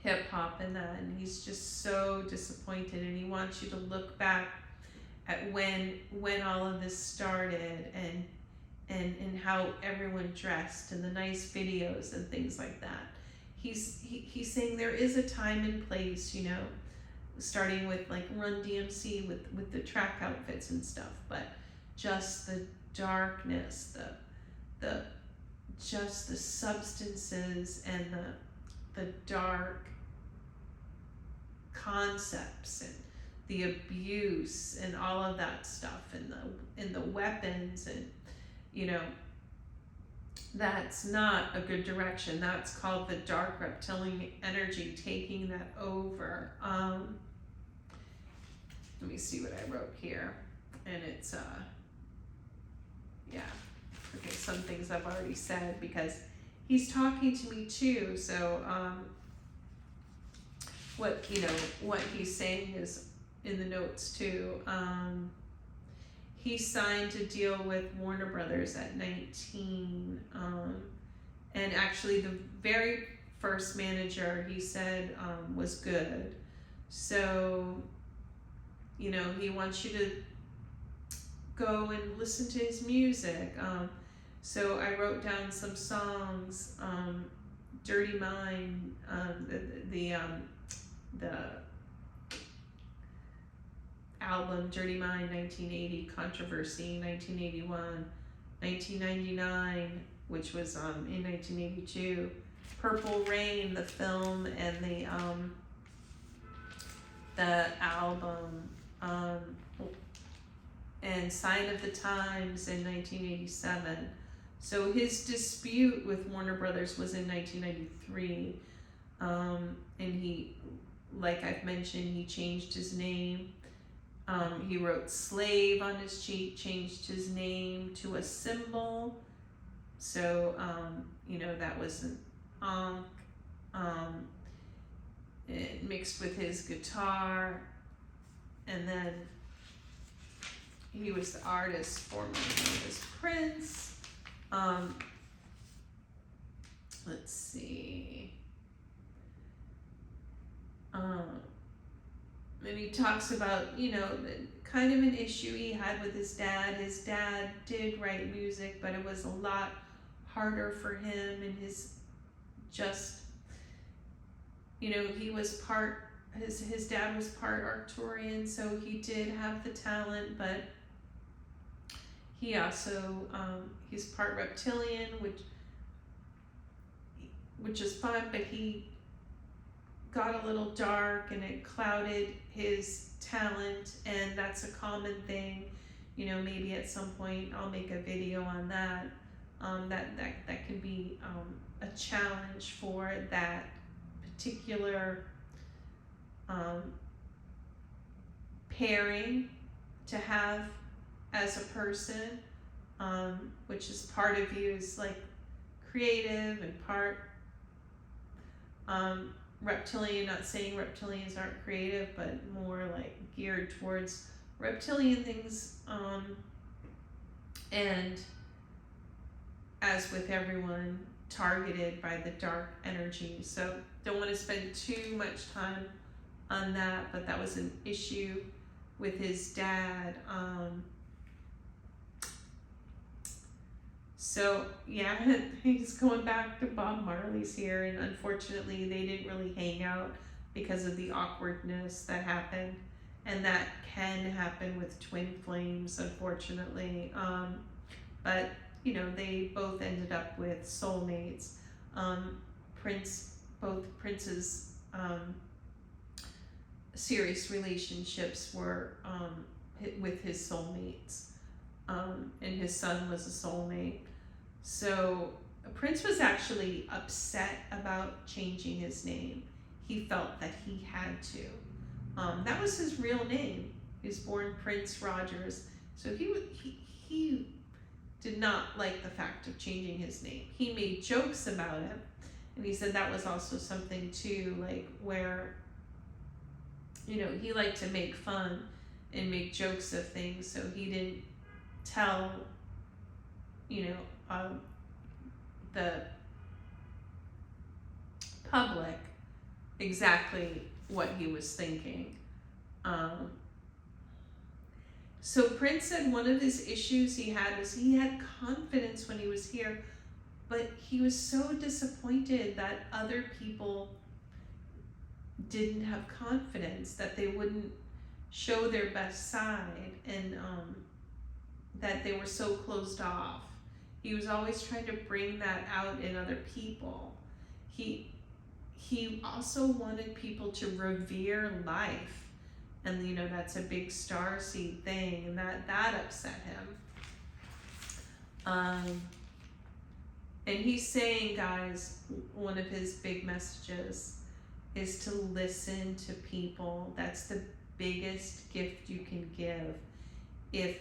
hip hop and that, and he's just so disappointed, and he wants you to look back at when all of this started and how everyone dressed and the nice videos and things like that. He's saying there is a time and place, you know, starting with like Run DMC with the track outfits and stuff, but just the darkness, the substances and the dark concepts and the abuse and all of that stuff and the weapons, and you know, that's not a good direction. That's called the dark reptilian energy taking that over. Let me see what I wrote here. And it's, yeah. Okay, some things I've already said because he's talking to me too. So, what he's saying is in the notes too. He signed a deal with Warner Brothers at 19. And actually the very first manager he said was good. So, you know, he wants you to go and listen to his music. So I wrote down some songs, Dirty Mind, the album Dirty Mind 1980, Controversy 1981, 1999, which was in 1982, Purple Rain, the film, and the album, and Sign of the Times in 1987. So his dispute with Warner Brothers was in 1993, and he, like I've mentioned, he changed his name. He wrote slave on his cheek, changed his name to a symbol. So, you know, that was an ankh. It mixed with his guitar. And then he was the artist formerly known as Prince. Let's see. And he talks about, you know, kind of an issue he had with his dad. His dad did write music, but it was a lot harder for him, and his you know, he was his dad was part Arcturian, so he did have the talent, but he also, he's part reptilian, which is fun, but he got a little dark and it clouded his talent, and that's a common thing. You know, maybe at some point I'll make a video on that. That can be a challenge for that particular pairing to have as a person, which is part of you is like creative and part reptilian. Not saying reptilians aren't creative, but more like geared towards reptilian things, and as with everyone, targeted by the dark energy. So don't want to spend too much time on that, but that was an issue with his dad. So yeah, he's going back to Bob Marley's here, and unfortunately they didn't really hang out because of the awkwardness that happened, and that can happen with twin flames, unfortunately. But you know, they both ended up with soulmates. Both Prince's serious relationships were with his soulmates, and his son was a soulmate. So Prince was actually upset about changing his name. He felt that he had to. That was his real name. He was born Prince Rogers. So he did not like the fact of changing his name. He made jokes about it, and he said that was also something too, like where, you know, he liked to make fun and make jokes of things, so he didn't tell, you know, the public exactly what he was thinking. So Prince said one of his issues he had was he had confidence when he was here, but he was so disappointed that other people didn't have confidence, that they wouldn't show their best side, and that they were so closed off. He was always trying to bring that out in other people. He also wanted people to revere life. And, you know, that's a big starseed thing, and that upset him. And he's saying, guys, one of his big messages is to listen to people. That's the biggest gift you can give. If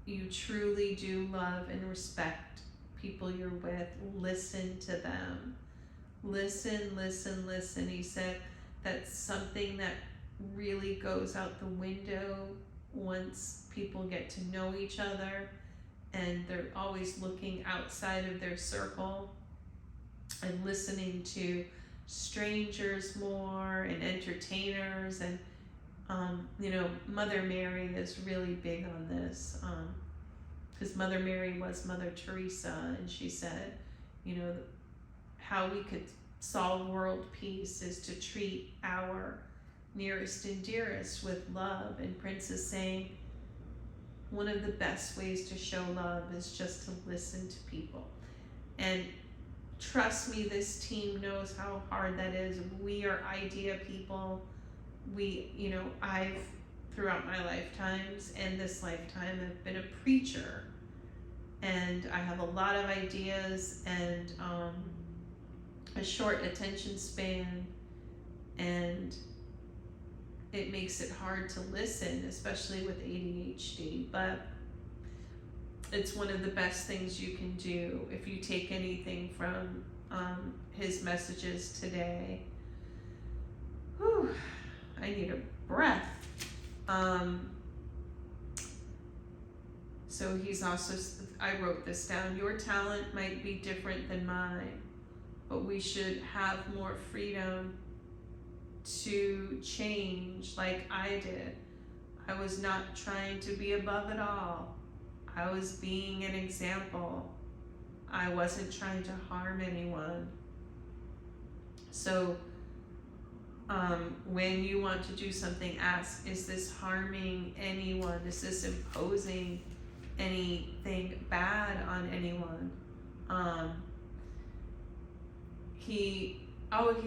you truly do love and respect people you're with, listen to them. Listen, listen, listen. He said that's something that really goes out the window once people get to know each other, and they're always looking outside of their circle and listening to strangers more and entertainers. And you know, Mother Mary is really big on this, because Mother Mary was Mother Teresa, and she said, you know, how we could solve world peace is to treat our nearest and dearest with love. And Prince is saying one of the best ways to show love is just to listen to people. And trust me, this team knows how hard that is. We are idea people. You know, I've, throughout my lifetimes and this lifetime, have been a preacher, and I have a lot of ideas and a short attention span, and it makes it hard to listen, especially with ADHD. But it's one of the best things you can do if you take anything from his messages today. Whew, I need a breath. So he's also, I wrote this down, your talent might be different than mine, but we should have more freedom to change like I did. I was not trying to be above it all. I was being an example. I wasn't trying to harm anyone. So when you want to do something, ask, is this harming anyone? Is this imposing anything bad on anyone? He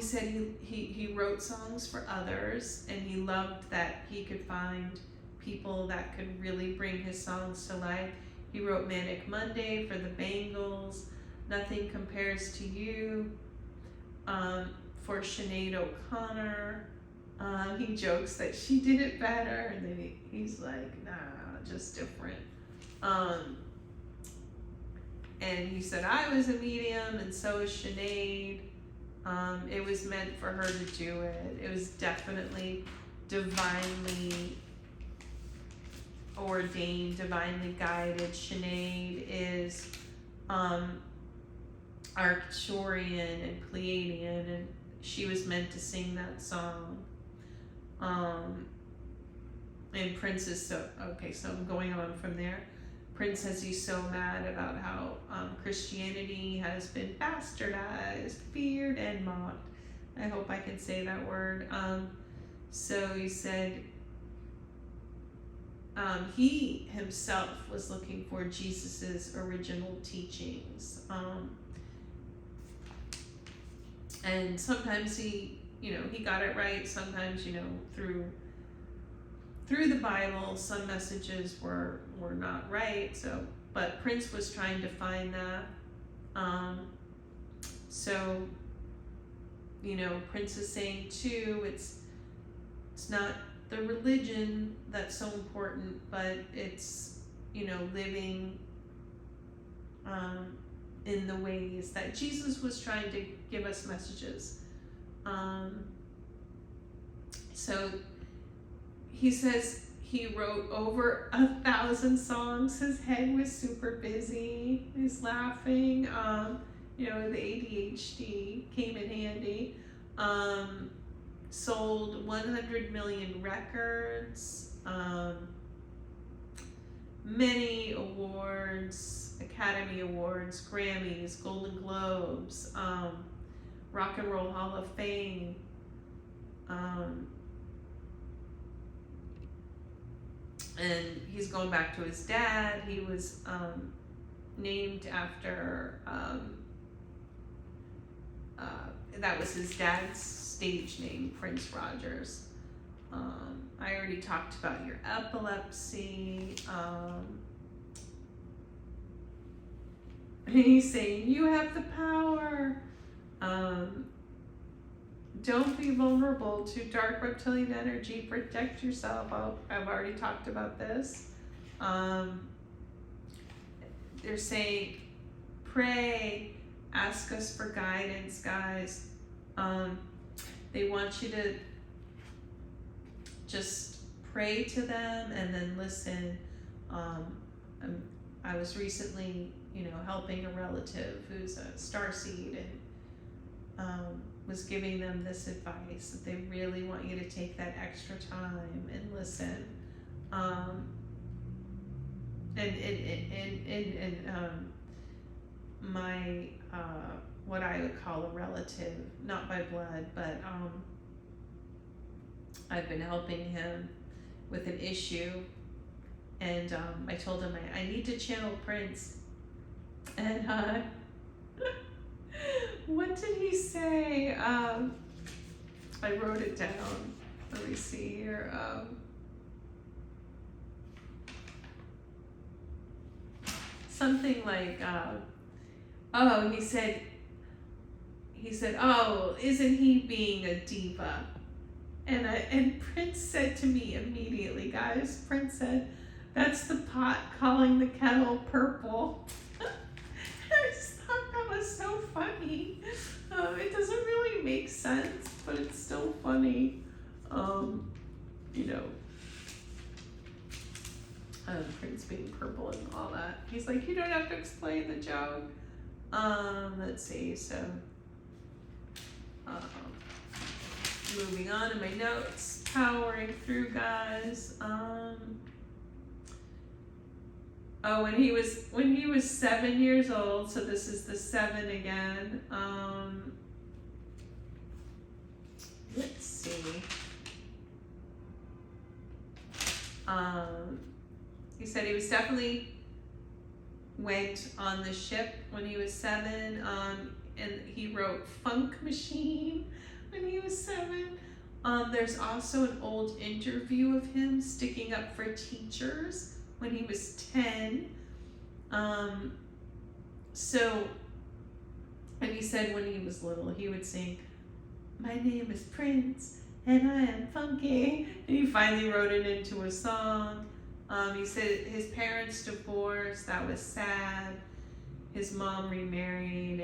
said he wrote songs for others, and he loved that he could find people that could really bring his songs to life. He wrote Manic Monday for the Bangles, Nothing Compares to You, for Sinead O'Connor. He jokes that she did it better, and then he's like, nah, just different. And he said, I was a medium, and so is Sinead. It was meant for her to do it. It was definitely divinely ordained, divinely guided. Sinead is Arcturian and Pleiadian, and she was meant to sing that song. And Prince is so I'm going on from there. Prince says he's so mad about how Christianity has been bastardized, feared, and mocked. I hope I can say that word. So he said he himself was looking for Jesus's original teachings. And sometimes he got it right. Sometimes, through the Bible, some messages were not right. So, but Prince was trying to find that. So, Prince is saying too, it's not the religion that's so important, but it's, living in the ways that Jesus was trying to give us messages. So he says he wrote over 1,000 songs. His head was super busy. He's laughing. The ADHD came in handy. Sold 100 million records. Many awards, Academy Awards, Grammys, Golden Globes, Rock and Roll Hall of Fame. And he's going back to his dad. He was named after, that was his dad's stage name, Prince Rogers. I already talked about your epilepsy. He's saying, you have the power. Don't be vulnerable to dark reptilian energy. Protect yourself. I've already talked about this. They're saying, pray, ask us for guidance, guys. They want you to just pray to them and then listen. I was recently, helping a relative who's a starseed, and was giving them this advice that they really want you to take that extra time and listen. My what I would call a relative, not by blood, but I've been helping him with an issue, and I told him I need to channel Prince, and what did he say? I wrote it down. Let me see here. Something like, he said, oh, isn't he being a diva? And Prince said to me immediately, guys, Prince said, that's the pot calling the kettle purple. I just thought that was so funny. It doesn't really make sense, but it's still funny. Prince being purple and all that. He's like, you don't have to explain the joke. Let's see, so moving on in my notes, powering through, guys. Oh, when he was 7 years old, so this is the 7 again. Let's see. He said he was definitely went on the ship when he was 7, and he wrote Funk Machine when he was 7. There's also an old interview of him sticking up for teachers when he was 10. And he said when he was little, he would sing, "My name is Prince, and I am funky." And he finally wrote it into a song. He said his parents divorced, that was sad. His mom remarried,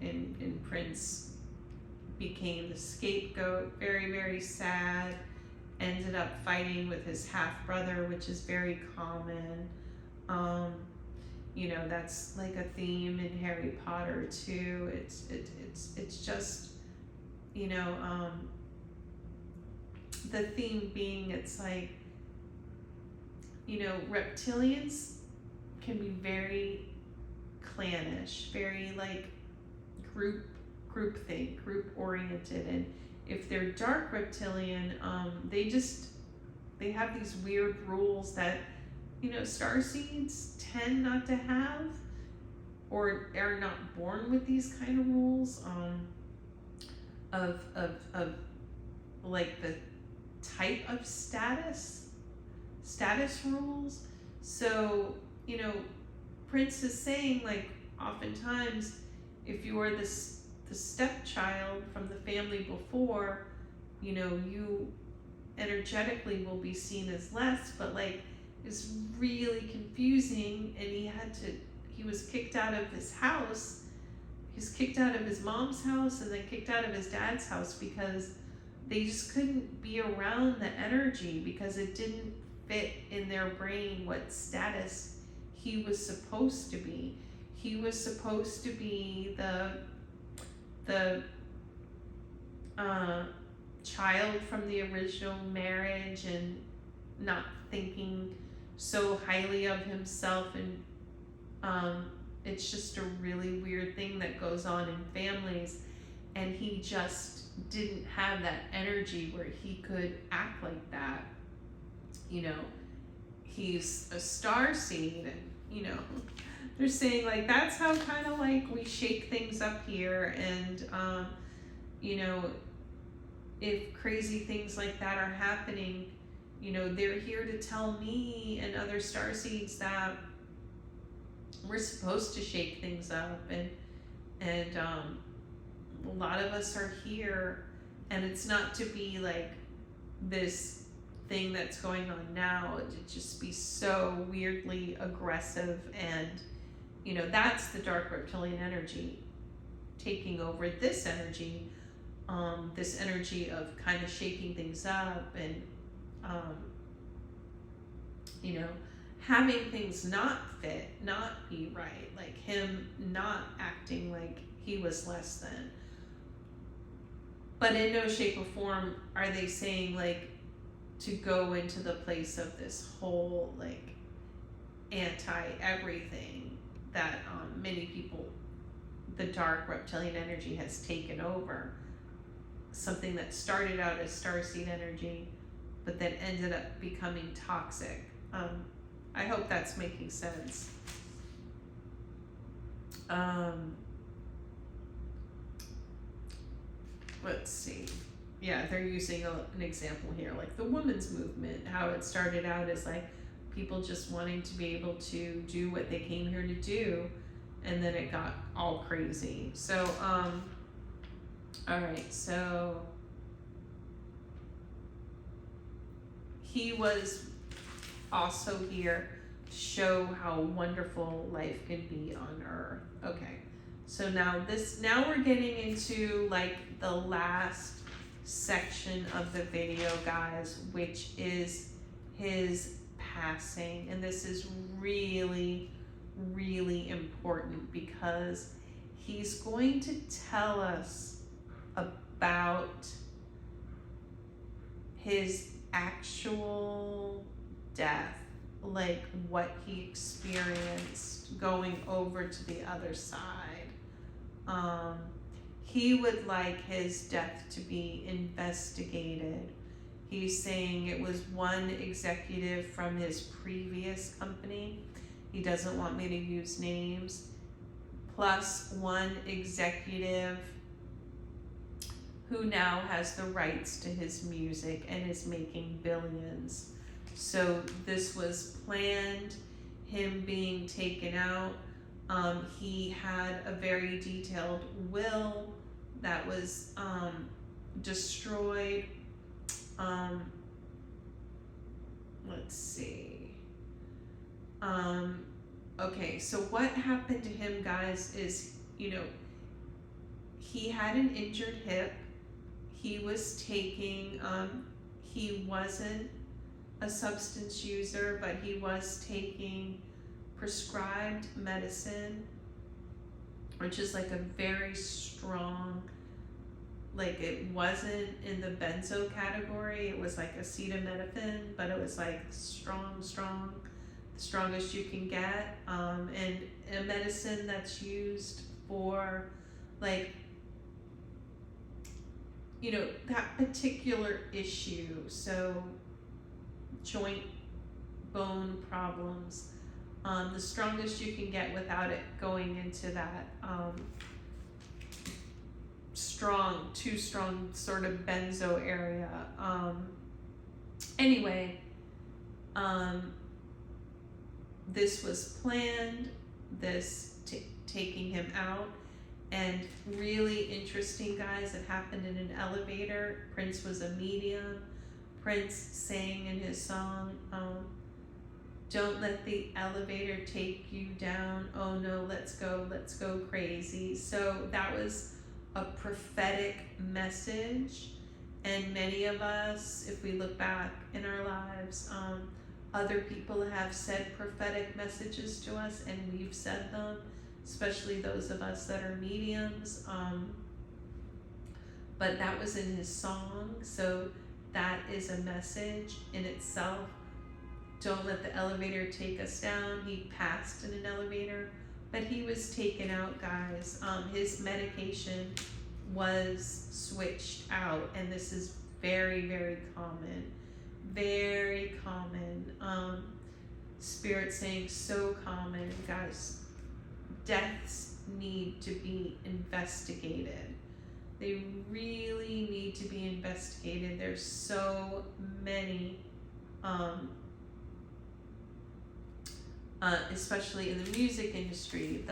and Prince became the scapegoat, very, very sad. Ended up fighting with his half-brother, which is very common. That's like a theme in Harry Potter too. It's just, the theme being, it's like, reptilians can be very clannish, very like groupthink, group oriented, and if they're dark reptilian, they have these weird rules that starseeds tend not to have, or are not born with these kind of rules of like the type of status rules. So Prince is saying, like, oftentimes if you are the stepchild from the family before, you energetically will be seen as less, but like it's really confusing. And he was kicked out of his house. He's kicked out of his mom's house and then kicked out of his dad's house because they just couldn't be around the energy, because it didn't fit in their brain what status he was supposed to be. He was supposed to be the child from the original marriage, and not thinking so highly of himself, and it's just a really weird thing that goes on in families, and he just didn't have that energy where he could act like that. He's a star seed, and they're saying, like, that's how kind of like we shake things up here, and if crazy things like that are happening, they're here to tell me and other starseeds that we're supposed to shake things up, and a lot of us are here, and it's not to be like this thing that's going on now, to just be so weirdly aggressive, and that's the dark reptilian energy taking over this energy of kind of shaking things up, and having things not fit, not be right, like him not acting like he was less than. But in no shape or form are they saying, like, to go into the place of this whole like anti-everything that many people, the dark reptilian energy has taken over. Something that started out as starseed energy, but then ended up becoming toxic. I hope that's making sense. Let's see. Yeah, they're using an example here, like the women's movement, how it started out as like people just wanting to be able to do what they came here to do, and then it got all crazy. So, all right, so he was also here to show how wonderful life can be on Earth. Okay, so now we're getting into like the last section of the video, guys, which is his passing. And this is really, really important, because he's going to tell us about his actual death, like what he experienced going over to the other side. He would like his death to be investigated. He's saying it was one executive from his previous company. He doesn't want me to use names. Plus one executive who now has the rights to his music and is making billions. So this was planned, him being taken out. He had a very detailed will that was destroyed. Let's see. Okay, so what happened to him, guys, is, he had an injured hip. He was taking, he wasn't a substance user, but he was taking prescribed medicine, which is like a very strong, like it wasn't in the benzo category, it was like acetaminophen, but it was like strong, the strongest you can get, and a medicine that's used for like, that particular issue, so joint bone problems, the strongest you can get without it going into that too strong sort of benzo area. Anyway, this was planned, taking him out. And really interesting, guys, it happened in an elevator. Prince was a medium. Prince sang in his song, don't let the elevator take you down. Oh no, let's go crazy. So that was a prophetic message. And many of us, if we look back in our lives, other people have said prophetic messages to us and we've said them, especially those of us that are mediums. But that was in his song, so that is a message in itself. Don't let the elevator take us down. He passed in an elevator, but he was taken out, guys. His medication was switched out, and this is very, very common. Very common. Spirit saying so common, guys. Deaths need to be investigated. They really need to be investigated. There's so many, especially in the music industry,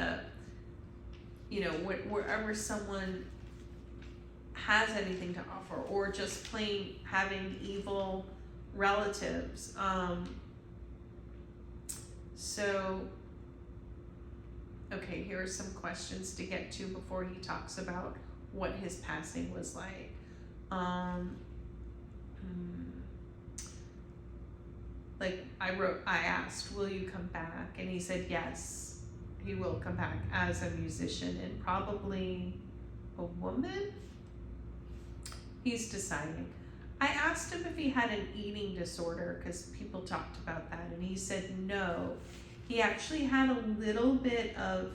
wherever someone has anything to offer, or just plain having evil relatives. Okay, here are some questions to get to before he talks about what his passing was like. Like I asked, will you come back? And he said, yes, he will come back as a musician and probably a woman. He's deciding. I asked him if he had an eating disorder because people talked about that, and he said no. He actually had a little bit of,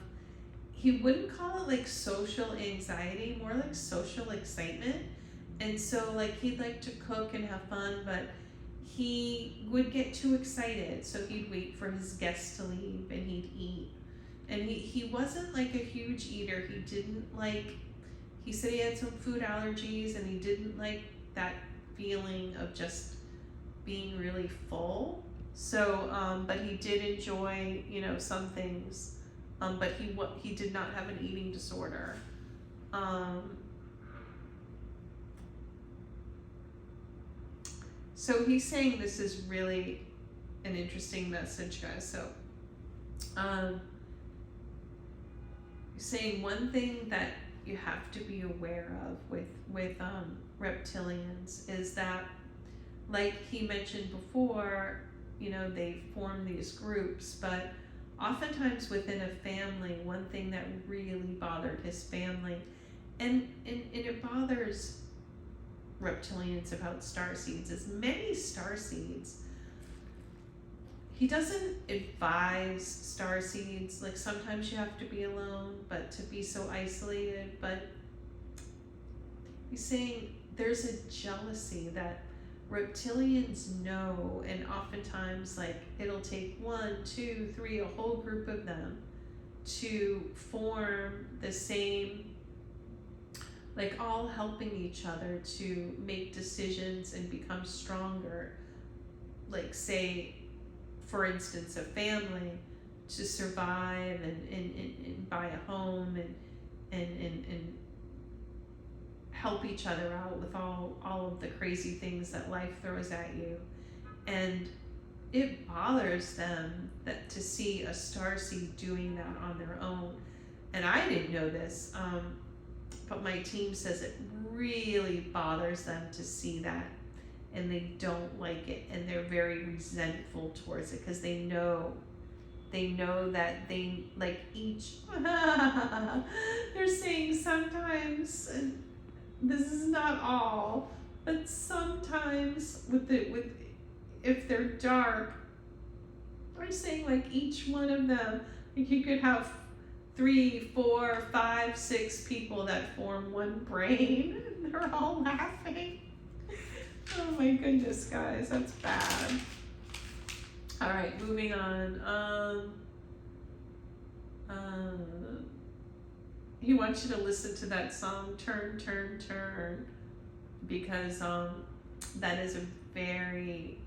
he wouldn't call it like social anxiety, more like social excitement. And so like he'd like to cook and have fun, but he would get too excited. So he'd wait for his guests to leave and he'd eat. And he wasn't like a huge eater. He didn't like, he said he had some food allergies and he didn't like that feeling of just being really full. So, but he did enjoy, some things, but he did not have an eating disorder. So he's saying this is really an interesting message, guys. So, he's saying one thing that you have to be aware of with reptilians is that, like he mentioned before, they form these groups, but oftentimes within a family, one thing that really bothered his family, and it bothers reptilians about starseeds is many starseeds, he doesn't advise starseeds, like sometimes you have to be alone, but to be so isolated, but he's saying there's a jealousy that reptilians know, and oftentimes like it'll take 1, 2, 3, a whole group of them to form the same, like all helping each other to make decisions and become stronger. Like say, for instance, a family to survive and buy a home and help each other out with all of the crazy things that life throws at you. And it bothers them that to see a starseed doing that on their own. And I didn't know this, but my team says it really bothers them to see that, and they don't like it, and they're very resentful towards it because they know that they like each they're saying sometimes, and this is not all, but sometimes with if they're dark, they're saying like each one of them, like you could have 3, 4, 5, 6 people that form one brain, and they're all laughing. Oh my goodness, guys, that's bad. All right, moving on. He wants you to listen to that song, Turn, Turn, Turn, because that is a very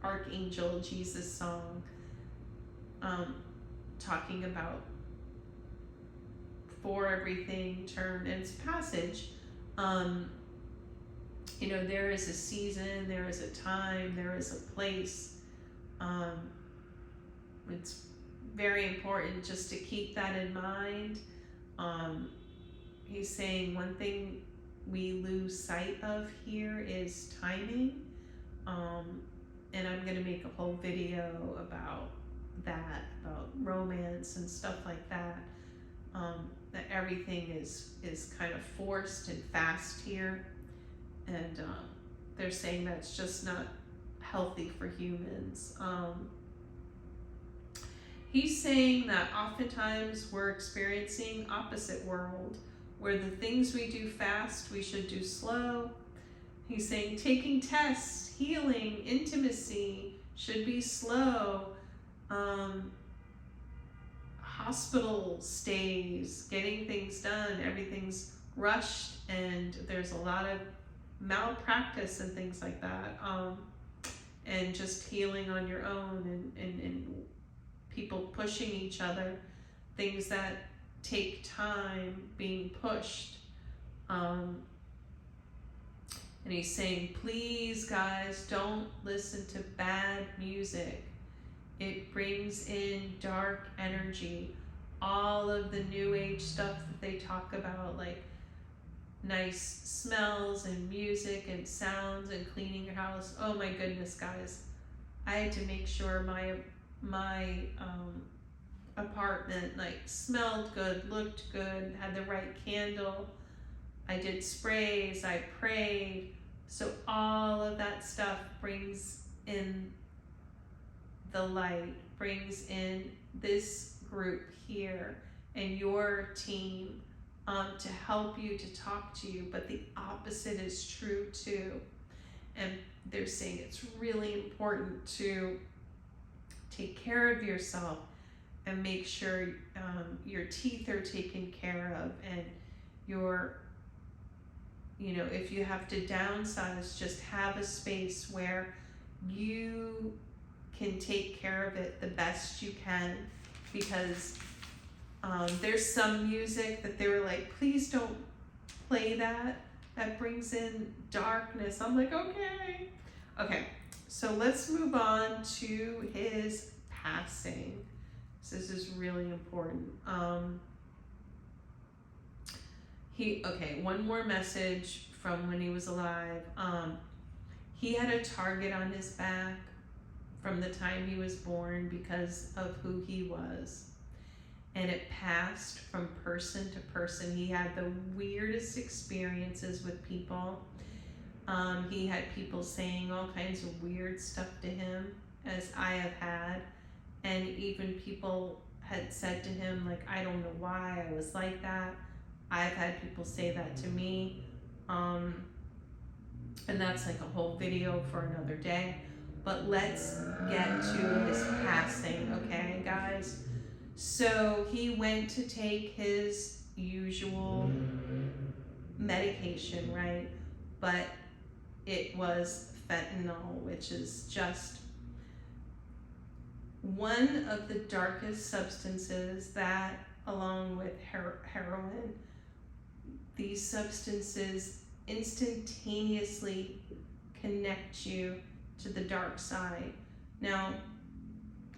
Archangel Jesus song, talking about for everything, turn, and it's passage. You know, there is a season, there is a time, there is a place. It's very important just to keep that in mind. He's saying one thing we lose sight of here is timing. And I'm going to make a whole video about that, about romance and stuff like that. That everything is kind of forced and fast here. And they're saying that's just not healthy for humans. He's saying that oftentimes we're experiencing opposite world, where the things we do fast, we should do slow. He's saying taking tests, healing, intimacy should be slow. Hospital stays, getting things done, everything's rushed, and there's a lot of malpractice and things like that. And just healing on your own, and people pushing each other, things that take time being pushed. And he's saying, please guys, don't listen to bad music. It brings in dark energy. All of the new age stuff that they talk about, like nice smells and music and sounds and cleaning your house. Oh my goodness, guys. I had to make sure my apartment like smelled good, looked good, had the right candle. I did sprays, I prayed. So all of that stuff brings in the light, brings in this group here and your team to help you, to talk to you. But the opposite is true too. And they're saying it's really important to take care of yourself and make sure your teeth are taken care of, and your, you know, if you have to downsize, just have a space where you can take care of it the best you can, because there's some music that they were like, please don't play that brings in darkness. I'm like, okay, so let's move on to his passing. So this is really important. One more message from when he was alive. He had a target on his back from the time he was born because of who he was. and it passed from person to person. He had the weirdest experiences with people. He had people saying all kinds of weird stuff to him, as I have had, and even people had said to him, like, I don't know why I was like that. I've had people say that to me, and that's like a whole video for another day. But let's get to his passing, okay, guys? So he went to take his usual medication, right? But it was fentanyl, which is just one of the darkest substances that, along with heroin, these substances instantaneously connect you to the dark side. Now,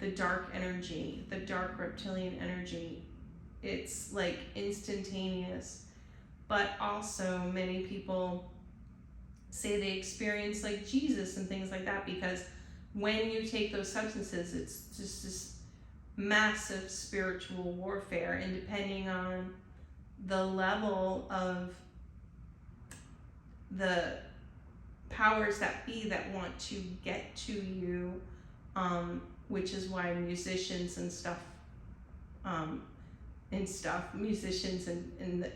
the dark energy, the dark reptilian energy, it's like instantaneous. But also many people say they experience like Jesus and things like that, because when you take those substances, it's just this massive spiritual warfare, and depending on the level of the powers that be that want to get to you, which is why musicians and stuff, musicians and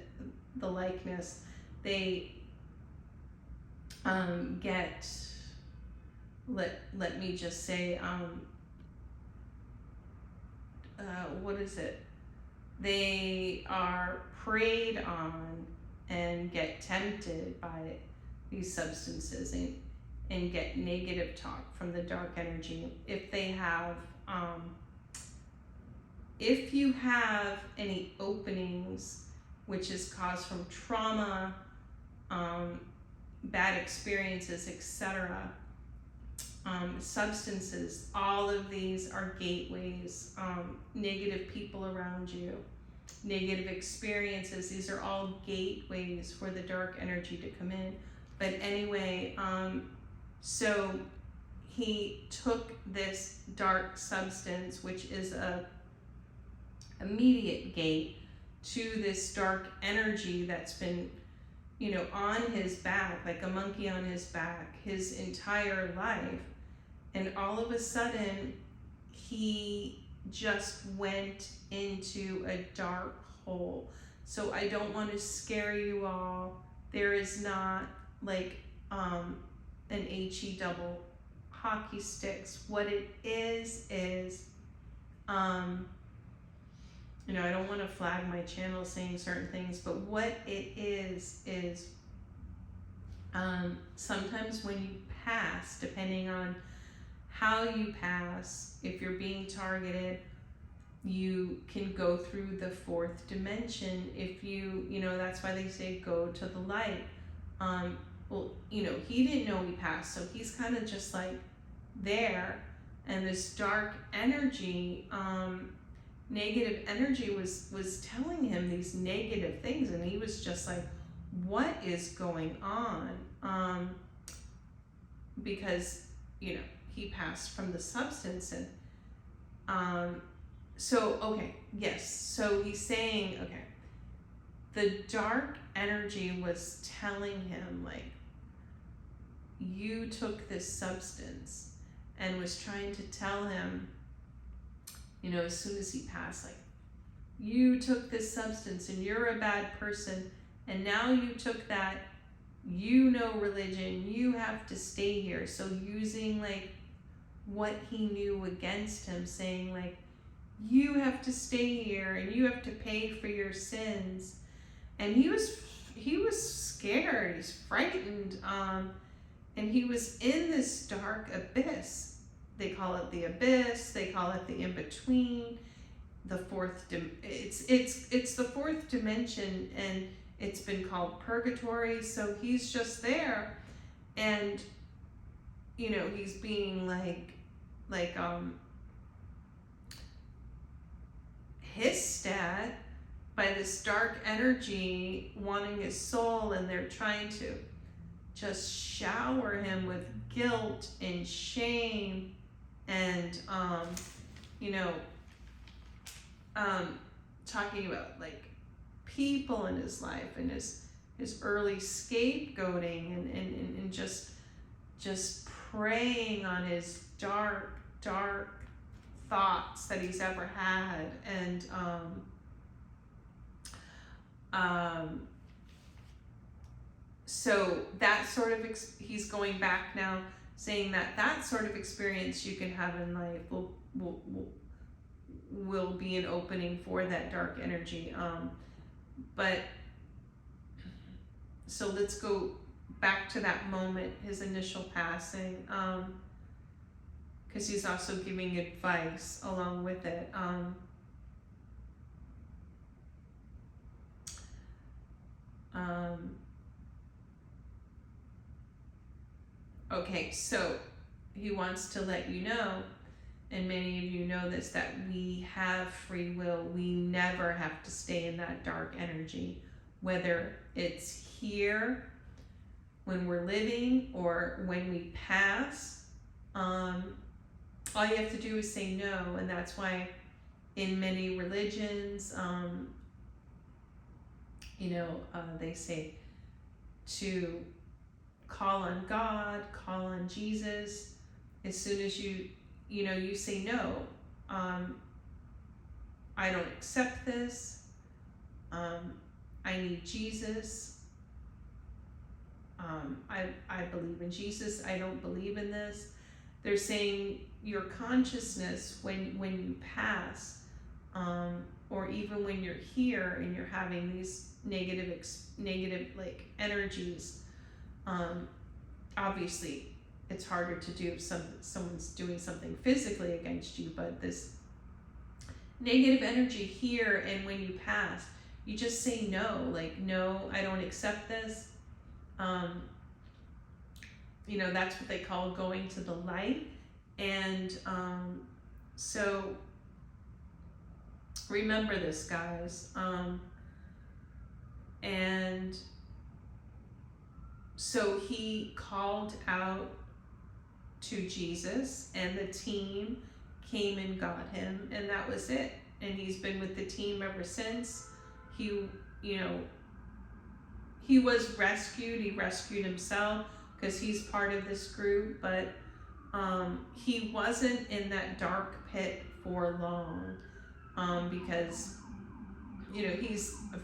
the likeness, they get, let me just say, what is it? They are preyed on and get tempted by these substances and get negative talk from the dark energy. If they have, if you have any openings, which is caused from trauma, bad experiences, etc., substances, all of these are gateways. Negative people around you, negative experiences, these are all gateways for the dark energy to come in. But anyway, so he took this dark substance, which is a immediate gate to this dark energy that's been, you know, on his back, like a monkey on his back, his entire life. And all of a sudden, he just went into a dark hole. So I don't want to scare you all. There is not like an HE double hockey sticks. What it is, you know, I don't want to flag my channel saying certain things, but what it is sometimes when you pass, depending on how you pass, if you're being targeted, you can go through the fourth dimension. If you know, that's why they say go to the light. Well, you know, he didn't know he passed, so he's kind of just like there, and this dark energy, negative energy was telling him these negative things, and he was just like, what is going on? Because, you know, he passed from the substance. And so okay, yes, so he's saying, okay, the dark energy was telling him, like, you took this substance, and was trying to tell him, you know, as soon as he passed, like, you took this substance and you're a bad person, and now you took that, you know, religion, you have to stay here. So using like what he knew against him, saying like, you have to stay here and you have to pay for your sins. And he was scared, he's frightened, and he was in this dark abyss. They call it the abyss, they call it the in-between, the fourth, it's the fourth dimension, and it's been called purgatory. So he's just there, and, you know, he's being like hissed at by this dark energy wanting his soul, and they're trying to just shower him with guilt and shame, and you know, talking about like people in his life and his early scapegoating and just preying on his dark thoughts that he's ever had. And so that sort of he's going back now, saying that sort of experience you can have in life will be an opening for that dark energy. But so let's go back to that moment, his initial passing, because he's also giving advice along with it. Okay, so he wants to let you know, and many of you know this, that we have free will. We never have to stay in that dark energy, whether it's here when we're living or when we pass. All you have to do is say no, and that's why in many religions, they say to call on God, call on Jesus. As soon as you say no, I don't accept this, I need Jesus, I believe in Jesus, I don't believe in this. They're saying your consciousness when you pass, or even when you're here and you're having these negative like energies, obviously it's harder to do if someone's doing something physically against you, but this negative energy here, and when you pass, you just say no, like, no, I don't accept this. That's what they call going to the light. And so remember this, guys. And so he called out to Jesus, and the team came and got him, and that was it. And he's been with the team ever since. He was rescued. He rescued himself because he's part of this group, but he wasn't in that dark pit for long, because he's a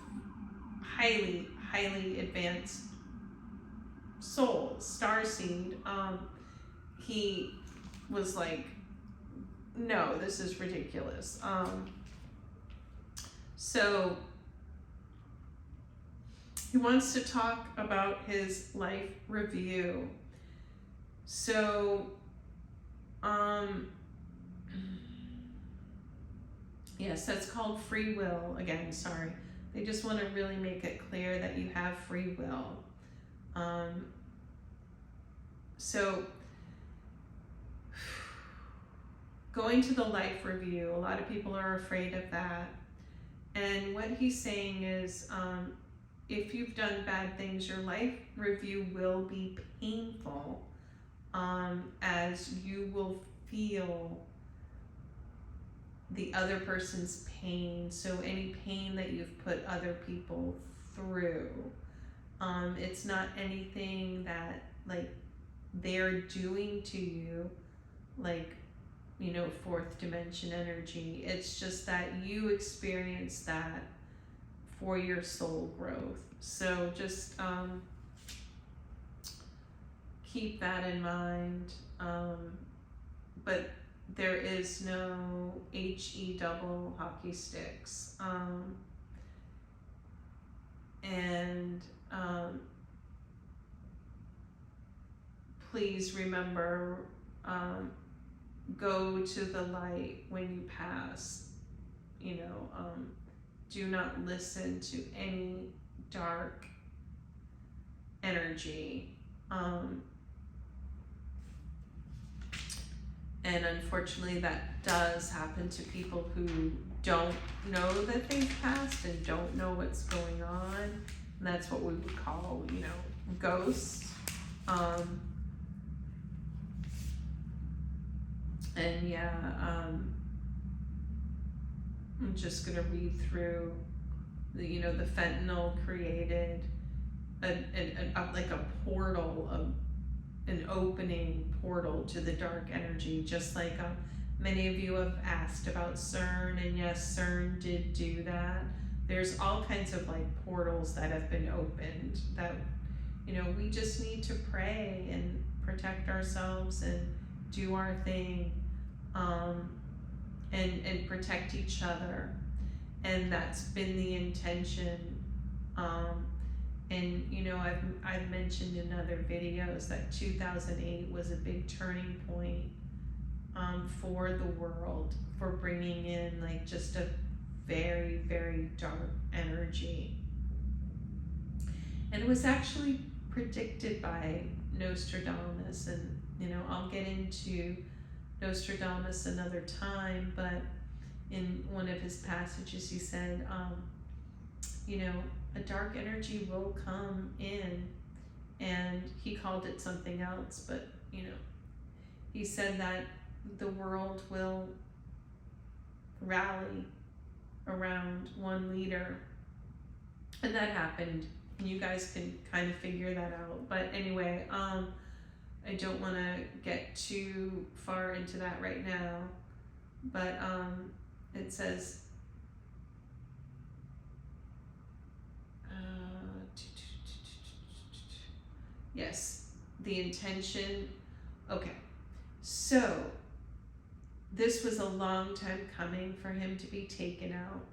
highly advanced soul, starseed. He was like, no, this is ridiculous. So he wants to talk about his life review. So, yes, that's called free will. Again, sorry. They just want to really make it clear that you have free will. So, going to the life review, a lot of people are afraid of that. And what he's saying is, if you've done bad things, your life review will be painful, as you will feel the other person's pain. So any pain that you've put other people through, it's not anything that like they're doing to you, like, fourth dimension energy. It's just that you experience that for your soul growth. So just keep that in mind. But there is no HE double hockey sticks. Please remember, go to the light when you pass. Do not listen to any dark energy. And unfortunately that does happen to people who don't know that they've passed and don't know what's going on. And that's what we would call, ghosts. I'm just going to read through the, you know, the fentanyl created like a portal, an opening portal to the dark energy, just like many of you have asked about CERN, and yes, CERN did do that. There's all kinds of like portals that have been opened that, you know, we just need to pray and protect ourselves and do our thing, and protect each other. And that's been the intention. And you know, I've mentioned in other videos that 2008 was a big turning point for the world, for bringing in like just a very, very dark energy. And it was actually predicted by Nostradamus, and you know, I'll get into Nostradamus another time, but in one of his passages he said, you know, a dark energy will come in, and he called it something else, but you know, he said that the world will rally around one leader, and that happened. You guys can kind of figure that out, but anyway, I don't want to get too far into that right now, but it says, yes, the intention. Okay, so this was a long time coming for him to be taken out.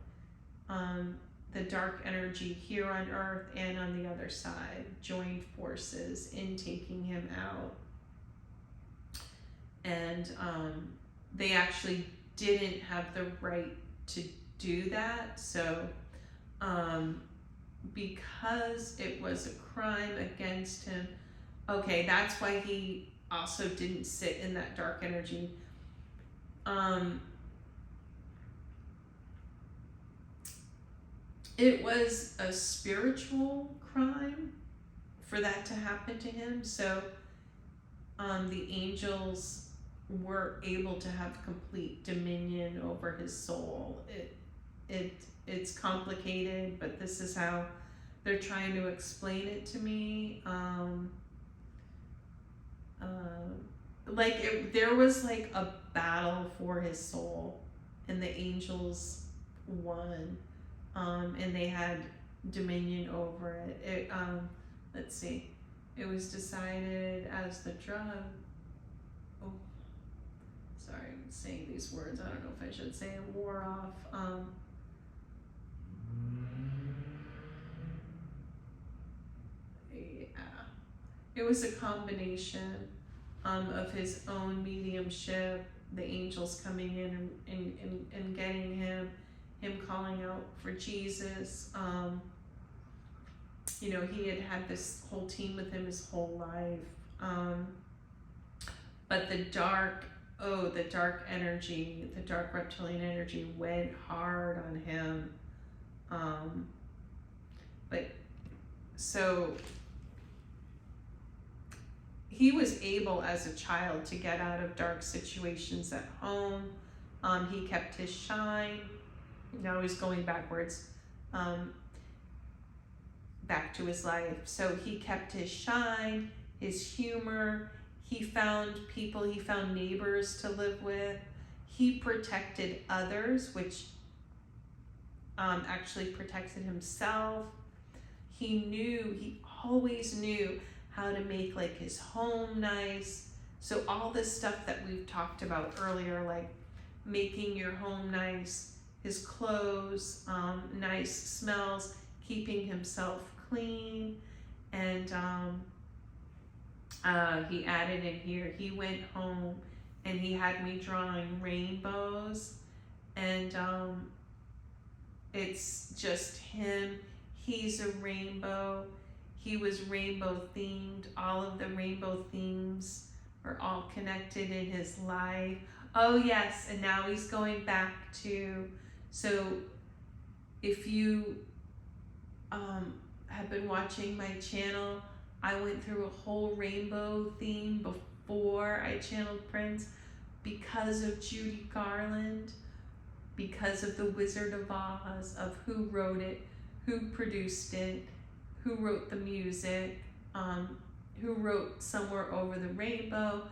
The dark energy here on Earth and on the other side joined forces in taking him out. And they actually didn't have the right to do that. So because it was a crime against him, okay, that's why he also didn't sit in that dark energy. It was a spiritual crime for that to happen to him. So the angels were able to have complete dominion over his soul. It's complicated, but this is how they're trying to explain it to me. There was like a battle for his soul, and the angels won, and they had dominion over it. Let's see, it was decided as the drug. Oh, sorry, I'm saying these words. I don't know if I should say it. Wore off. It was a combination of his own mediumship, the angels coming in and getting him calling out for Jesus. You know, he had had this whole team with him his whole life. But the dark energy, the dark reptilian energy went hard on him. But so he was able as a child to get out of dark situations at home. He kept his shine. Now he's going backwards, back to his life. So he kept his shine, his humor. He found people, he found neighbors to live with. He protected others, which actually protected himself. He always knew how to make like his home nice. So all this stuff that we've talked about earlier, like making your home nice, his clothes, nice smells, keeping himself clean. And he added in here, he went home and he had me drawing rainbows, and it's just him. He's a rainbow. He was rainbow themed. All of the rainbow themes are all connected in his life. Oh yes, and now he's going back to, so if you have been watching my channel, I went through a whole rainbow theme before I channeled Prince because of Judy Garland, because of the Wizard of Oz, of who wrote it, who produced it, who wrote the music, who wrote Somewhere Over the Rainbow,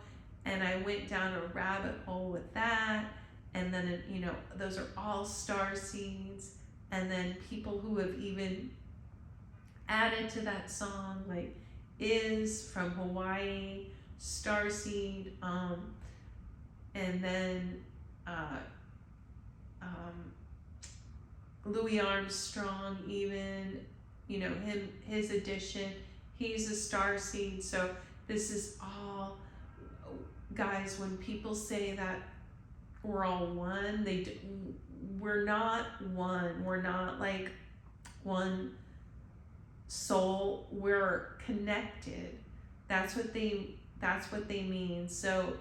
and I went down a rabbit hole with that, and then, you know, those are all star seeds, and then people who have even added to that song, like Is from Hawaii, starseed, and then Louis Armstrong, even, you know, his addition, he's a starseed. So this is all, guys, when people say that we're all one, we're not one. We're not like one soul. We're connected. That's what they mean. So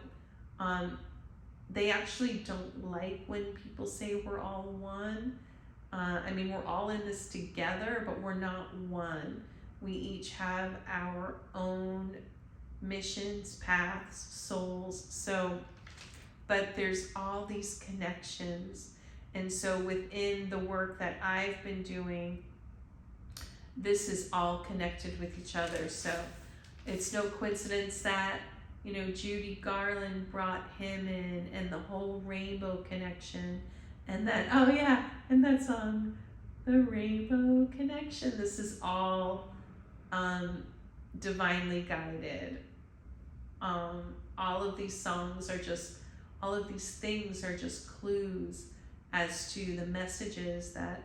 they actually don't like when people say we're all one. I mean, we're all in this together, but we're not one. We each have our own missions, paths, souls. So, but there's all these connections. And so within the work that I've been doing, this is all connected with each other. So it's no coincidence that, you know, Judy Garland brought him in, and the whole rainbow connection, and that, oh yeah, and that song, The Rainbow Connection. This is all divinely guided. All of these songs are just, all of these things are just clues as to the messages that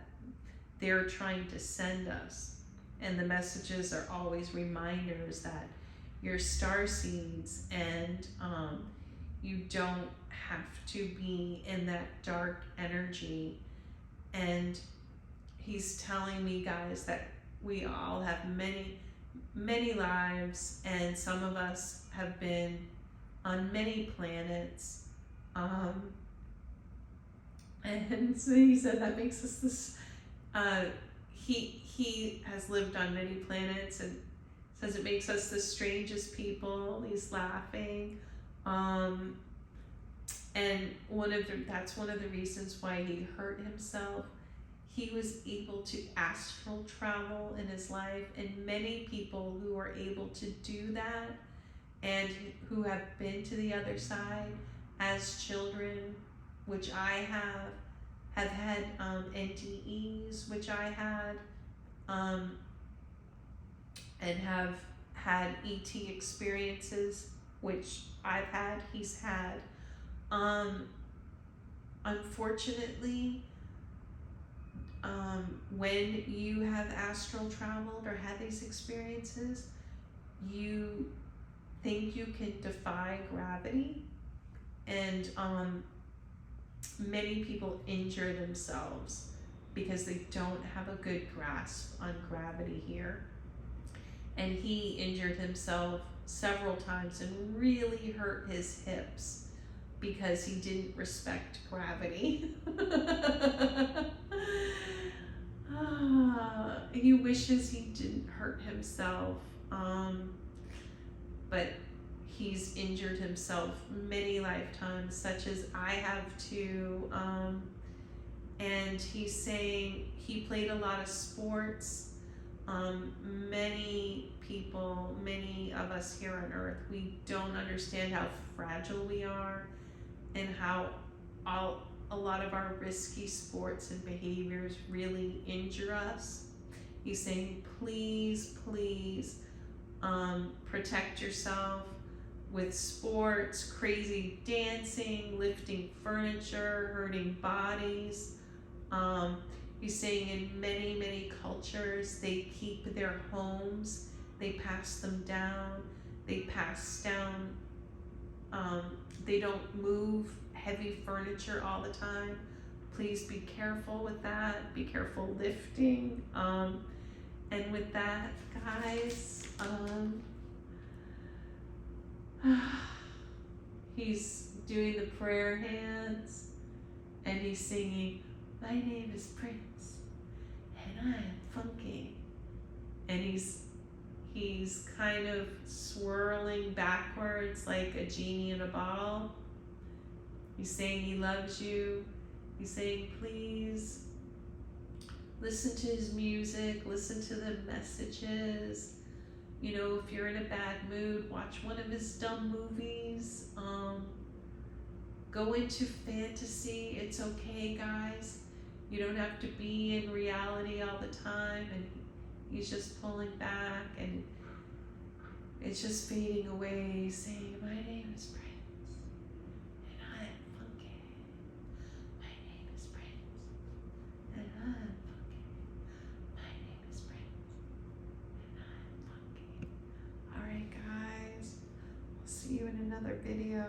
they're trying to send us. And the messages are always reminders that you're star seeds, and you don't have to be in that dark energy. And he's telling me, guys, that we all have many lives, and some of us have been on many planets. And so he said that makes us this, he has lived on many planets, and says it makes us the strangest people. He's laughing. And that's one of the reasons why he hurt himself. He was able to astral travel in his life, and many people who are able to do that and who have been to the other side as children, which I have had NDEs, which I had, and have had ET experiences, which I've had, he's had. Unfortunately, when you have astral traveled or had these experiences, you think you can defy gravity, and many people injure themselves because they don't have a good grasp on gravity here. And he injured himself several times and really hurt his hips because he didn't respect gravity. He wishes he didn't hurt himself, but he's injured himself many lifetimes, such as I have too. And he's saying he played a lot of sports. Many people, many of us here on Earth, we don't understand how fragile we are, and how a lot of our risky sports and behaviors really injure us. He's saying, please, please, protect yourself with sports, crazy dancing, lifting furniture, hurting bodies. He's saying in many cultures, they keep their homes, they pass them down, they don't move heavy furniture all the time. Please be careful with that, be careful lifting. And with that, guys, he's doing the prayer hands, and he's singing, my name is Prince, and I am funky. And he's kind of swirling backwards like a genie in a bottle. He's saying he loves you, He's saying, please listen to his music, listen to the messages. You know, if you're in a bad mood, watch one of his dumb movies. Go into fantasy. It's okay, guys. You don't have to be in reality all the time. And he's just pulling back, and it's just fading away, saying, my name is Prince, and I am funky. My name is Prince, and I am funky. My name is Prince, and I am funky. Alright, guys. I'll see you in another video.